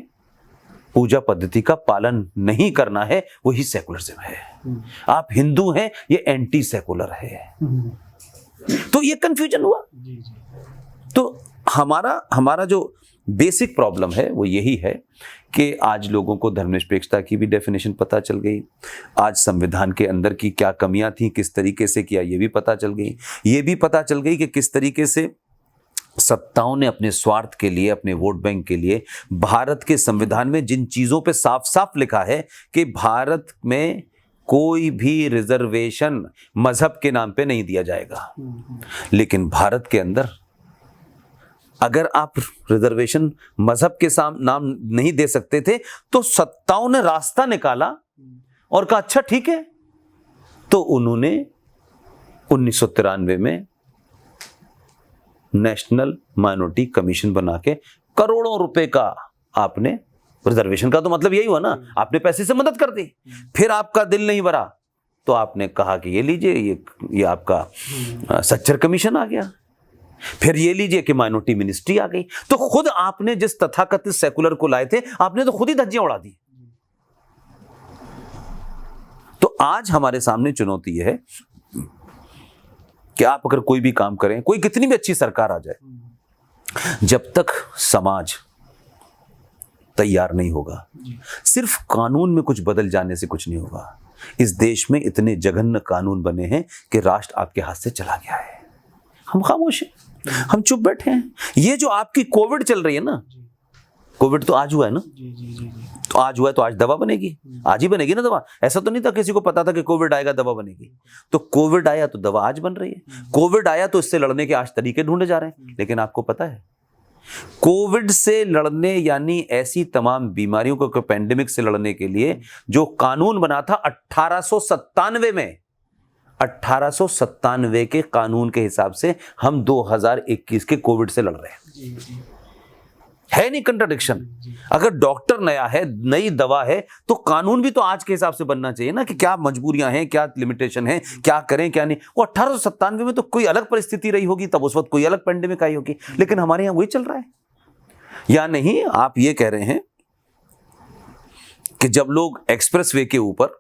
पूजा पद्धति का पालन नहीं करना है, वही सेकुलरिज्म है। आप हिंदू हैं, ये एंटी सेकुलर है। तो ये कंफ्यूजन हुआ। तो हमारा जो बेसिक प्रॉब्लम है वो यही है कि आज लोगों को धर्मनिरपेक्षता की भी डेफिनेशन पता चल गई। आज संविधान के अंदर की क्या कमियां थी, किस तरीके से किया, ये भी पता चल गई। ये भी पता चल गई कि किस तरीके से सत्ताओं ने अपने स्वार्थ के लिए, अपने वोट बैंक के लिए भारत के संविधान में जिन चीजों पे साफ साफ लिखा है कि भारत में कोई भी रिजर्वेशन मजहब के नाम पे नहीं दिया जाएगा, लेकिन भारत के अंदर अगर आप रिजर्वेशन मजहब के नाम नहीं दे सकते थे तो सत्ताओं ने रास्ता निकाला और कहा अच्छा ठीक है, तो उन्होंने 1993 में नेशनल माइनॉरिटी कमीशन बना के करोड़ों रुपए का आपने, रिजर्वेशन का तो मतलब यही हुआ ना, आपने पैसे से मदद कर दी। फिर आपका दिल नहीं भरा तो आपने कहा कि ये लीजिए, ये आपका सच्चर कमीशन आ गया, फिर ये लीजिए कि माइनॉरिटी मिनिस्ट्री आ गई। तो खुद आपने जिस तथाकथित सेकुलर को लाए थे, आपने तो खुद ही धज्जियां उड़ा दी। तो आज हमारे सामने चुनौती यह है कि आप अगर कोई भी काम करें, कोई कितनी भी अच्छी सरकार आ जाए, जब तक समाज तैयार नहीं होगा, सिर्फ कानून में कुछ बदल जाने से कुछ नहीं होगा। इस देश में इतने जघन्य कानून बने हैं कि राष्ट्र आपके हाथ से चला गया है। हम खामोश हैं, हम चुप बैठे हैं। ये जो आपकी कोविड चल रही है ना, कोविड तो आज हुआ है ना, तो आज हुआ है तो आज दवा बनेगी, आज ही बनेगी ना दवा। ऐसा तो नहीं था किसी को पता था कि कोविड आएगा दवा बनेगी। तो कोविड आया तो दवा आज बन रही है, कोविड आया तो इससे लड़ने के आज तरीके ढूंढे जा रहे हैं। लेकिन आपको पता है, कोविड से लड़ने यानी ऐसी तमाम बीमारियों को, पेंडेमिक से लड़ने के लिए जो कानून बना था 1897 में, 1897 के कानून के हिसाब से हम 2021 के कोविड से लड़ रहे हैं। है नहीं कंट्राडिक्शन? अगर डॉक्टर नया है, नई दवा है, तो कानून भी तो आज के हिसाब से बनना चाहिए ना, कि क्या मजबूरियां हैं, क्या लिमिटेशन है, क्या करें क्या नहीं। वो 1897 में तो कोई अलग परिस्थिति रही होगी, तब उस वक्त कोई अलग पेंडेमिक आई होगी, लेकिन हमारे यहां वही चल रहा है। या नहीं, आप ये कह रहे हैं कि जब लोग एक्सप्रेस वे के ऊपर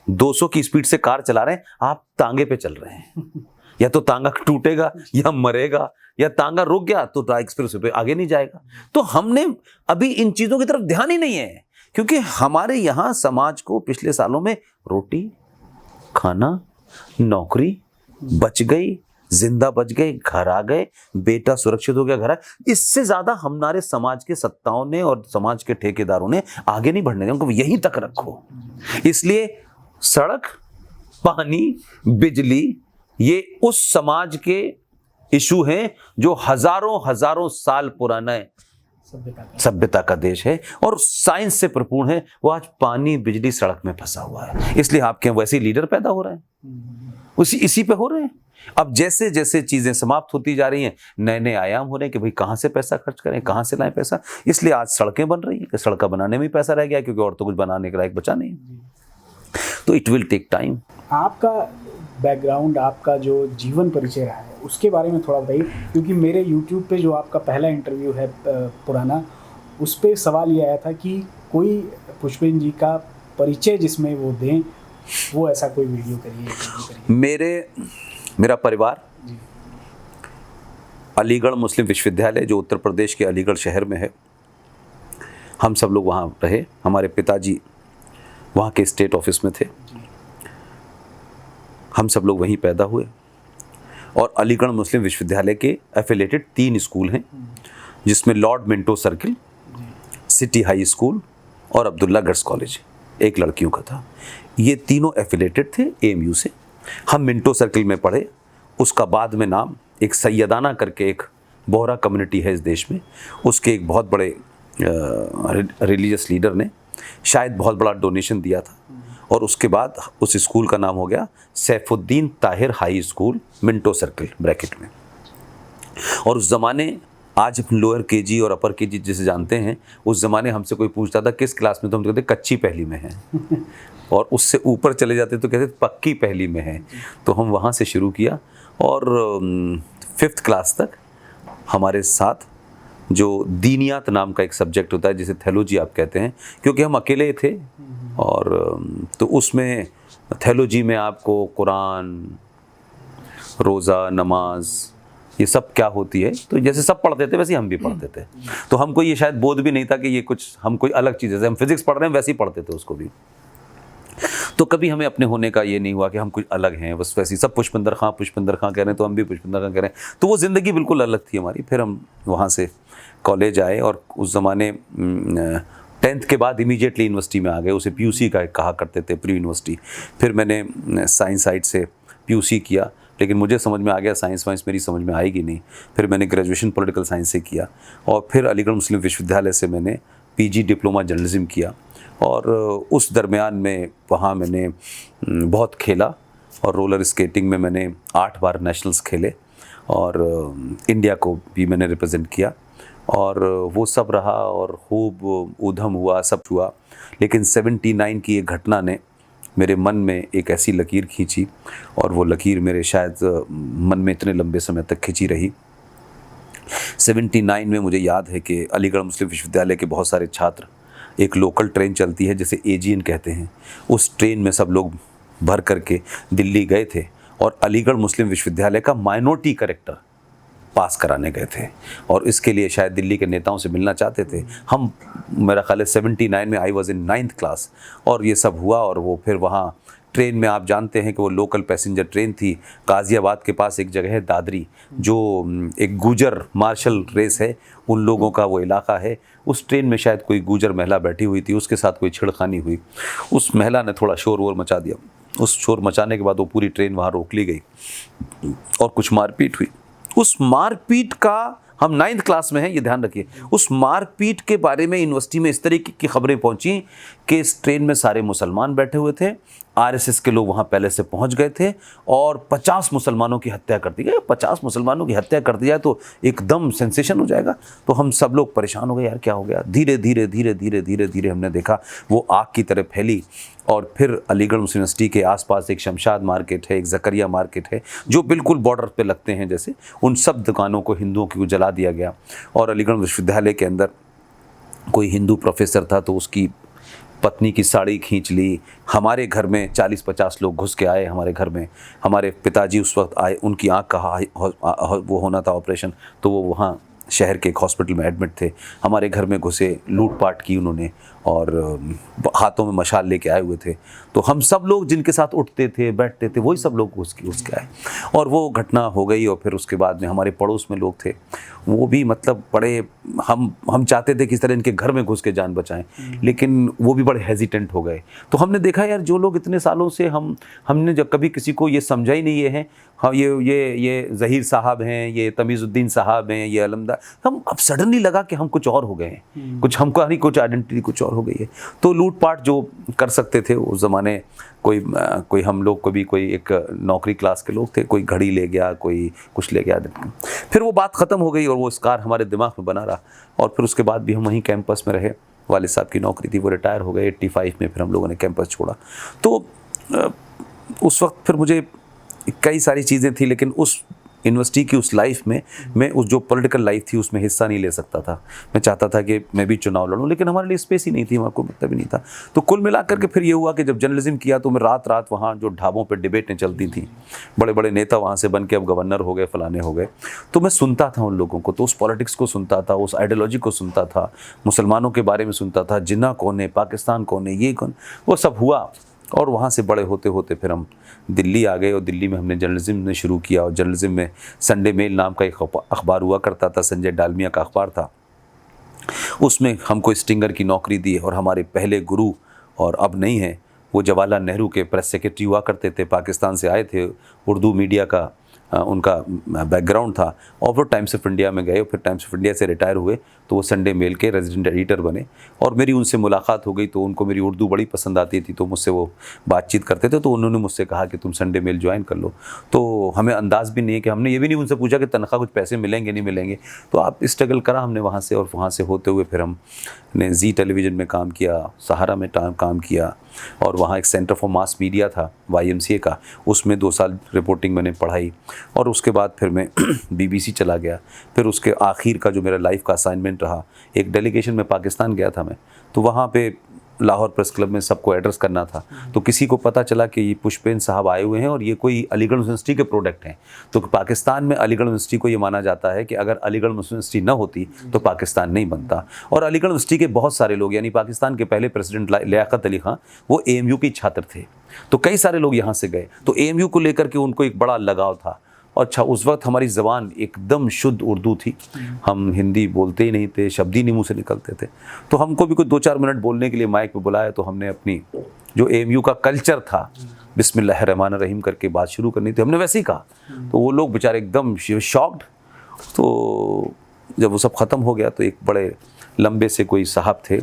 200 की स्पीड से कार चला रहे हैं, आप तांगे पे चल रहे हैं। या तो तांगा टूटेगा या मरेगा, या तांगा रुक गया तो एक्सप्रेस वे पे आगे नहीं जाएगा। तो हमने अभी इन चीजों की तरफ ध्यान ही नहीं है, क्योंकि हमारे यहां समाज को पिछले सालों में रोटी, खाना, नौकरी बच गई, जिंदा बच गए, घर आ गए, बेटा सुरक्षित हो गया, घर आ, इससे ज्यादा हमारे समाज के सत्ताओं ने और समाज के ठेकेदारों ने आगे नहीं बढ़ने दिया। उनको यहीं तक रखो। इसलिए सड़क, पानी, बिजली, ये उस समाज के इशू हैं जो हजारों साल पुराना है, सभ्यता का देश है और साइंस से भरपूर है। वो आज पानी, बिजली, सड़क में फंसा हुआ है। इसलिए आपके वैसे लीडर पैदा हो रहे हैं, इसी पे हो रहे हैं। अब जैसे जैसे चीजें समाप्त होती जा रही हैं, नए नए आयाम हो रहे हैं कि भाई कहां से पैसा खर्च करें, कहां से लाएं पैसा। इसलिए आज सड़कें बन रही हैं, सड़कें बनाने में पैसा रह गया, क्योंकि और तो कुछ बनाने के लायक बचा नहीं। तो इट विल टेक टाइम। आपका बैकग्राउंड, आपका जो जीवन परिचय रहा है, उसके बारे में थोड़ा बताइए, क्योंकि मेरे YouTube पे जो आपका पहला इंटरव्यू है पुराना, उस पर सवाल ये आया था कि कोई पुष्पेंद्र जी का परिचय जिसमें वो दें, वो ऐसा कोई वीडियो करिए। मेरा परिवार अलीगढ़ मुस्लिम विश्वविद्यालय, जो उत्तर प्रदेश के अलीगढ़ शहर में है, हम सब लोग वहाँ रहे। हमारे पिताजी वहाँ के स्टेट ऑफिस में थे, हम सब लोग वहीं पैदा हुए। और अलीगढ़ मुस्लिम विश्वविद्यालय के एफिलेटेड 3 स्कूल हैं, जिसमें Lord Minto circle, city high school और अब्दुल्ला गर्ल्स कॉलेज एक लड़कियों का था। ये तीनों एफिलेटेड थे AMU से। हम मिंटो सर्किल में पढ़े, उसका बाद में नाम एक सैयदाना करके एक बोहरा कम्युनिटी है इस देश में, उसके एक बहुत बड़े रिलीजियस लीडर ने शायद बहुत बड़ा डोनेशन दिया था, और उसके बाद उस स्कूल का नाम हो गया Saifuddin Tahir high school, Minto circle bracket में। और उस ज़माने, आज लोअर KG और अपर KG जिसे जानते हैं, उस ज़माने हमसे कोई पूछता था किस क्लास में, तो हम कहते कच्ची पहली में हैं, और उससे ऊपर चले जाते तो कहते पक्की पहली में हैं। तो हम वहाँ से शुरू किया, और 5th क्लास तक हमारे साथ जो दीनियात नाम का एक सब्जेक्ट होता है, जिसे थेलोजी आप कहते हैं, क्योंकि हम अकेले थे, और तो उसमें थेलोजी में आपको कुरान, रोज़ा, नमाज, ये सब क्या होती है, तो जैसे सब पढ़ते थे वैसे हम भी पढ़ते थे। तो हमको ये शायद बोध भी नहीं था कि ये कुछ हम कोई अलग चीज़, जैसे हम फिजिक्स पढ़ रहे हैं वैसे ही पढ़ते थे उसको भी। तो कभी हमें अपने होने का ये नहीं हुआ कि हम कुछ अलग हैं, बस वैसे ही सब पुष्पिंदर खां कह रहे हैं तो हम भी पुष्पिंदर खां कह रहे हैं। तो वो ज़िंदगी बिल्कुल अलग थी हमारी। फिर हम वहाँ से कॉलेज आए, और उस ज़माने 10th के बाद इमीडिएटली यूनिवर्सिटी में आ गए। उसे PUC का कहा करते थे, प्री यूनिवर्सिटी। फिर मैंने साइंस साइड से PUC किया, लेकिन मुझे समझ में आ गया साइंस वाइंस मेरी समझ में आएगी नहीं। फिर मैंने ग्रेजुएशन पॉलिटिकल साइंस से किया और फिर अलीगढ़ मुस्लिम विश्वविद्यालय से मैंने पीजी डिप्लोमा जर्नलिज्म किया। और उस दरमियान में वहाँ मैंने बहुत खेला और रोलर स्केटिंग में मैंने 8 बार नेशनल्स खेले और इंडिया को भी मैंने रिप्रेजेंट किया और वो सब रहा और खूब ऊधम हुआ, सब हुआ। लेकिन 79 की एक घटना ने मेरे मन में एक ऐसी लकीर खींची और वो लकीर मेरे शायद मन में इतने लंबे समय तक खिंची रही। 79 में मुझे याद है कि अलीगढ़ मुस्लिम विश्वविद्यालय के बहुत सारे छात्र, एक लोकल ट्रेन चलती है जिसे एजीएन कहते हैं, उस ट्रेन में सब लोग भर करके दिल्ली गए थे और अलीगढ़ मुस्लिम विश्वविद्यालय का माइनॉरिटी करेक्टर पास कराने गए थे और इसके लिए शायद दिल्ली के नेताओं से मिलना चाहते थे। हम, मेरा ख्याल है 79 में I was in 9th class और ये सब हुआ और वो फिर वहाँ ट्रेन में, आप जानते हैं कि वो लोकल पैसेंजर ट्रेन थी। गाज़ियाबाद के पास एक जगह है दादरी, जो एक गुजर मार्शल रेस है, उन लोगों का वो इलाका है। उस ट्रेन में शायद कोई गुजर महिला बैठी हुई थी, उसके साथ कोई छिड़खानी हुई। उस महिला ने थोड़ा शोर वोर मचा दिया। उस शोर मचाने के बाद वो पूरी ट्रेन वहाँ रोक ली गई और कुछ मारपीट हुई। उस मारपीट का, हम 9th क्लास में हैं, ये ध्यान रखिए, उस मारपीट के बारे में यूनिवर्सिटी में इस तरीके की खबरें पहुंची कि इस ट्रेन में सारे मुसलमान बैठे हुए थे, आरएसएस के लोग वहाँ पहले से पहुँच गए थे और 50 मुसलमानों की हत्या कर दी गई। 50 मुसलमानों की हत्या कर दी जाए तो एकदम सेंसेशन हो जाएगा। तो हम सब लोग परेशान हो गए, यार क्या हो गया। धीरे धीरे धीरे धीरे धीरे धीरे हमने देखा वो आग की तरह फैली और फिर अलीगढ़ मुस्लिम यूनिवर्सिटी के आसपास एक शमशाद मार्केट है, एक ज़करिया मार्केट है, जो बिल्कुल बॉर्डर पे लगते हैं जैसे, उन सब दुकानों को हिंदुओं की जला दिया गया। और अलीगढ़ विश्वविद्यालय के अंदर कोई हिंदू प्रोफेसर था तो उसकी पत्नी की साड़ी खींच ली। हमारे घर में 40-50 लोग घुस के आए हमारे घर में। हमारे पिताजी उस वक्त आए, उनकी आँख का वो होना था ऑपरेशन, तो वो वहाँ शहर के एक हॉस्पिटल में एडमिट थे। हमारे घर में घुसे, लूटपाट की उन्होंने और हाथों में मशाल लेके आए हुए थे। तो हम सब लोग जिनके साथ उठते थे बैठते थे वही सब लोग घुस के आए और वो घटना हो गई। और फिर उसके बाद में हमारे पड़ोस में लोग थे, वो भी मतलब बड़े, हम चाहते थे कि इस तरह इनके घर में घुस के जान बचाएं, लेकिन वो भी बड़े हेजिटेंट हो गए। तो हमने देखा यार, जो लोग इतने सालों से हमने जब कभी किसी को ये समझा ही नहीं ये है, हाँ ये ज़हीर साहब हैं, ये तमीज़ुद्दीन साहब हैं, ये अलमदार, हम अब सडनली लगा कि हम कुछ और हो गए हैं, कुछ हमको नहीं, कुछ आइडेंटिटी कुछ और हो गई है। तो लूटपाट जो कर सकते थे उस ज़माने, कोई हम लोग को भी, कोई एक नौकरी क्लास के लोग थे, कोई घड़ी ले गया, कोई कुछ ले गया। फिर वो बात ख़त्म हो गई और वो स्कार हमारे दिमाग में बना रहा। और फिर उसके बाद भी हम वहीं कैंपस में रहे। वालिद साहब की नौकरी थी, वो रिटायर हो गए 85 में, फिर हम लोगों ने कैंपस छोड़ा। तो उस वक्त फिर मुझे कई सारी चीज़ें थी, लेकिन उस यूनिवर्सिटी की उस लाइफ में मैं उस जो पॉलिटिकल लाइफ थी उसमें हिस्सा नहीं ले सकता था। मैं चाहता था कि मैं भी चुनाव लड़ूं, लेकिन हमारे लिए स्पेस ही नहीं थी, हमारे को मतलब ही नहीं था। तो कुल मिलाकर के फिर ये हुआ कि जब जर्नलिज्म किया तो मैं रात वहाँ जो ढाबों पे डिबेटें चलती थी, बड़े बड़े नेता वहाँ से बन के अब गवर्नर हो गए, फलाने हो गए, तो मैं सुनता था उन लोगों को। तो उस पॉलिटिक्स को सुनता था, उस आइडियोलॉजी को सुनता था, मुसलमानों के बारे में सुनता था, जिन्ना कौन है, पाकिस्तान कौन है, ये कौन, वो सब हुआ। और वहाँ से बड़े होते होते फिर हम दिल्ली आ गए और दिल्ली में हमने जर्नलिज्म ने शुरू किया। और जर्नलिज्म में संडे मेल नाम का एक अखबार हुआ करता था, संजय डालमिया का अखबार था। उसमें हमको स्टिंगर की नौकरी दी और हमारे पहले गुरु, और अब नहीं है, वो जवाहरलाल नेहरू के प्रेस सेक्रेटरी हुआ करते थे, पाकिस्तान से आए थे, उर्दू मीडिया का उनका बैकग्राउंड था। और वो टाइम्स ऑफ इंडिया में गए और फिर टाइम्स ऑफ इंडिया से रिटायर हुए तो वो संडे मेल के रेजिडेंट एडिटर बने। और मेरी उनसे मुलाकात हो गई तो उनको मेरी उर्दू बड़ी पसंद आती थी, तो मुझसे वो बातचीत करते थे। तो उन्होंने मुझसे कहा कि तुम संडे मेल ज्वाइन कर लो। तो हमें अंदाज़ भी नहीं है कि हमने ये भी नहीं उनसे पूछा कि तनख्वाह कुछ पैसे मिलेंगे नहीं मिलेंगे। तो आप स्ट्रगल करा हमने वहाँ से, और वहाँ से होते हुए फिर हमने जी टेलीविज़न में काम किया, सहारा में काम किया, और वहाँ एक सेंटर फॉर मास मीडिया था YMCA का, उसमें 2 साल रिपोर्टिंग मैंने पढ़ाई। और उसके बाद फिर मैं BBC चला गया। फिर उसके आखिर का जो मेरा लाइफ का असाइनमेंट रहा, एक डेलीगेशन में पाकिस्तान गया था मैं, तो वहाँ पे लाहौर प्रेस क्लब में सबको एड्रेस करना था। तो किसी को पता चला कि ये पुष्पेंद्र साहब आए हुए हैं और ये कोई अलीगढ़ यूनिवर्सिटी के प्रोडक्ट हैं। तो पाकिस्तान में अलीगढ़ यूनिवर्सिटी को ये माना जाता है कि अगर अलीगढ़ यूनिवर्सिटी न होती तो पाकिस्तान नहीं बनता। और अलीगढ़ यूनिवर्सिटी के बहुत सारे लोग, यानी पाकिस्तान के पहले प्रेसिडेंट लियाकत अली खां, वो AMU के छात्र थे। तो कई सारे लोग यहाँ से गए, तो AMU को लेकर के उनको एक बड़ा लगाव था। और अच्छा उस वक्त हमारी ज़बान एकदम शुद्ध उर्दू थी, हम हिंदी बोलते ही नहीं थे, शब्द ही नहीं मुँह से निकलते थे। तो हमको भी कोई 2-4 मिनट बोलने के लिए माइक पे बुलाया तो हमने अपनी जो AMU का कल्चर था बिस्मिल्लाहिर्रहमानिर्रहीम करके बात शुरू करनी थी, हमने वैसे ही कहा। तो वो लोग बेचारे एकदम शॉक्ड। तो जब वो सब ख़त्म हो गया तो एक बड़े लंबे से कोई साहब थे,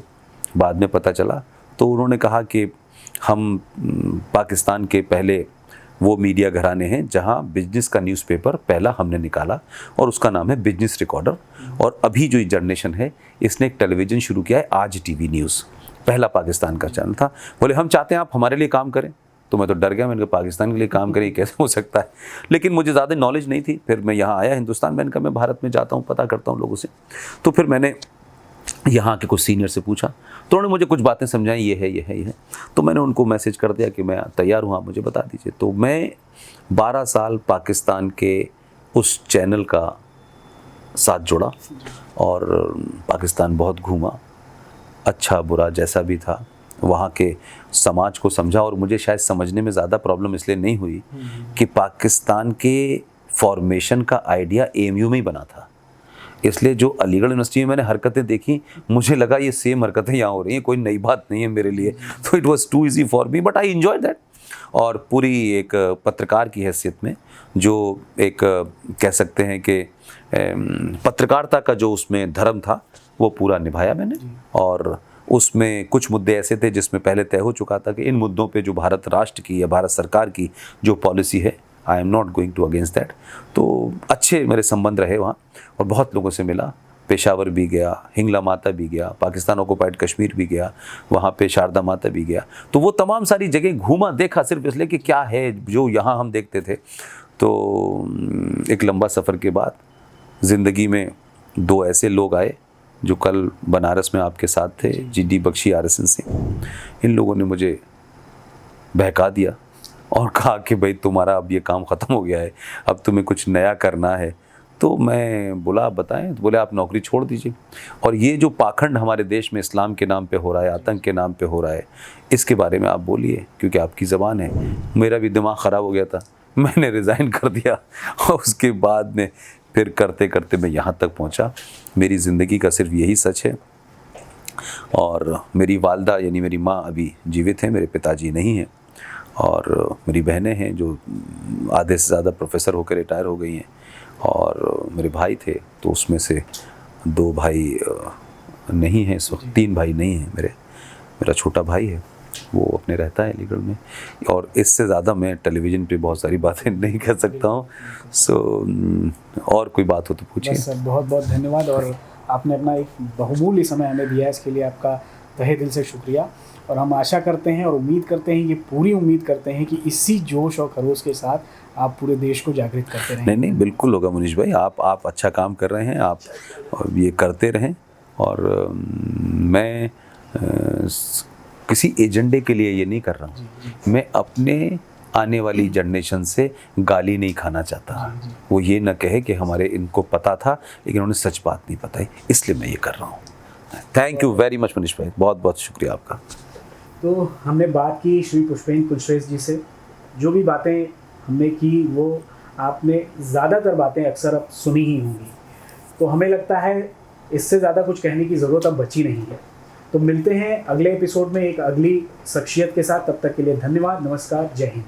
बाद में पता चला, तो उन्होंने कहा कि हम पाकिस्तान के पहले वो मीडिया घराने हैं जहां बिजनेस का न्यूज़पेपर पहला हमने निकाला और उसका नाम है बिजनेस रिकॉर्डर। और अभी जो जनरेशन है इसने एक टेलीविज़न शुरू किया है, आज TV न्यूज़, पहला पाकिस्तान का चैनल था। बोले हम चाहते हैं आप हमारे लिए काम करें। तो मैं तो डर गया, मैंने कहा पाकिस्तान के लिए काम करें कैसे हो सकता है, लेकिन मुझे ज़्यादा नॉलेज नहीं थी। फिर मैं यहाँ आया हिंदुस्तान, मैंने कहा मैं भारत में जाता हूँ, पता करता हूँ लोगों से। तो फिर मैंने यहाँ के कुछ सीनियर से पूछा तो उन्होंने मुझे कुछ बातें समझाई, ये है। तो मैंने उनको मैसेज कर दिया कि मैं तैयार हूँ, आप मुझे बता दीजिए। तो मैं 12 साल पाकिस्तान के उस चैनल का साथ जुड़ा और पाकिस्तान बहुत घूमा, अच्छा बुरा जैसा भी था, वहाँ के समाज को समझा। और मुझे शायद समझने में ज़्यादा प्रॉब्लम इसलिए नहीं हुई कि पाकिस्तान के फॉर्मेशन का आइडिया AMU में ही बना था, इसलिए जो अलीगढ़ यूनिवर्सिटी में मैंने हरकतें देखी मुझे लगा ये सेम हरकतें यहाँ हो रही हैं, कोई नई बात नहीं है मेरे लिए। तो it was too easy for me, but I enjoy that. और पूरी एक पत्रकार की हैसियत में जो एक कह सकते हैं कि पत्रकारिता का जो उसमें धर्म था वो पूरा निभाया मैंने। और उसमें कुछ मुद्दे ऐसे थे जिसमें पहले तय हो चुका था कि इन मुद्दों पे जो भारत राष्ट्र की या भारत सरकार की जो पॉलिसी है, I am not going to against that. तो अच्छे मेरे संबंध रहे वहाँ और बहुत लोगों से मिला, पेशावर भी गया, हिंगला माता भी गया, पाकिस्तान ऑक्युपाइड कश्मीर भी गया, वहाँ पे शारदा माता भी गया। तो वो तमाम सारी जगह घूमा, देखा, सिर्फ इसलिए कि क्या है जो यहाँ हम देखते थे। तो एक लंबा सफ़र के बाद ज़िंदगी में 2 ऐसे लोग आए जो कल बनारस में आपके साथ थे, GD बख्शी, RSN सिंह। इन लोगों ने मुझे बहका दिया और कहा कि भाई तुम्हारा अब ये काम ख़त्म हो गया है, अब तुम्हें कुछ नया करना है। तो मैं बोला आप बताएं। तो बोले आप नौकरी छोड़ दीजिए और ये जो पाखंड हमारे देश में इस्लाम के नाम पे हो रहा है, आतंक के नाम पे हो रहा है, इसके बारे में आप बोलिए क्योंकि आपकी ज़बान है। मेरा भी दिमाग ख़राब हो गया था, मैंने रिज़ाइन कर दिया और उसके बाद में फिर करते करते मैं यहाँ तक पहुँचा। मेरी ज़िंदगी का सिर्फ यही सच है। और मेरी वालदा यानी मेरी माँ अभी जीवित हैं, मेरे पिताजी नहीं हैं। और मेरी बहनें हैं जो आधे से ज़्यादा प्रोफेसर होकर रिटायर हो गई हैं। और मेरे भाई थे तो उसमें से 2 भाई नहीं हैं इस वक्त, 3 भाई नहीं हैं मेरा छोटा भाई है, वो अपने रहता है अलीगढ़ में। और इससे ज़्यादा मैं टेलीविज़न पे बहुत सारी बातें नहीं कर सकता हूँ। सो और कोई बात हो तो पूछिए। सर बहुत बहुत धन्यवाद और आपने अपना एक बहुमूल्य समय हमें दिया, इसके लिए आपका तहे दिल से शुक्रिया। और हम आशा करते हैं और उम्मीद करते हैं, ये पूरी उम्मीद करते हैं कि इसी जोश और खरोश के साथ आप पूरे देश को जागृत करते रहें। नहीं बिल्कुल होगा मुनीश भाई, आप अच्छा काम कर रहे हैं, आप ये करते रहें। और मैं किसी एजेंडे के लिए ये नहीं कर रहा हूँ, मैं अपने आने वाली जनरेशन से गाली नहीं खाना चाहता। वो ये ना कहे कि हमारे इनको पता था लेकिन उन्हें सच बात नहीं पता, इसलिए मैं ये कर रहा हूँ। Thank you very much Manish भाई, बहुत बहुत शुक्रिया आपका। तो हमने बात की श्री पुष्पेंद्र कुलश्रेष्ठ जी से, जो भी बातें हमने की वो आपने ज़्यादातर बातें अक्सर अब सुनी ही होंगी। तो हमें लगता है इससे ज़्यादा कुछ कहने की ज़रूरत अब बची नहीं है। तो मिलते हैं अगले एपिसोड में एक अगली शख्सियत के साथ, तब तक के लिए धन्यवाद, नमस्कार, जय हिंद।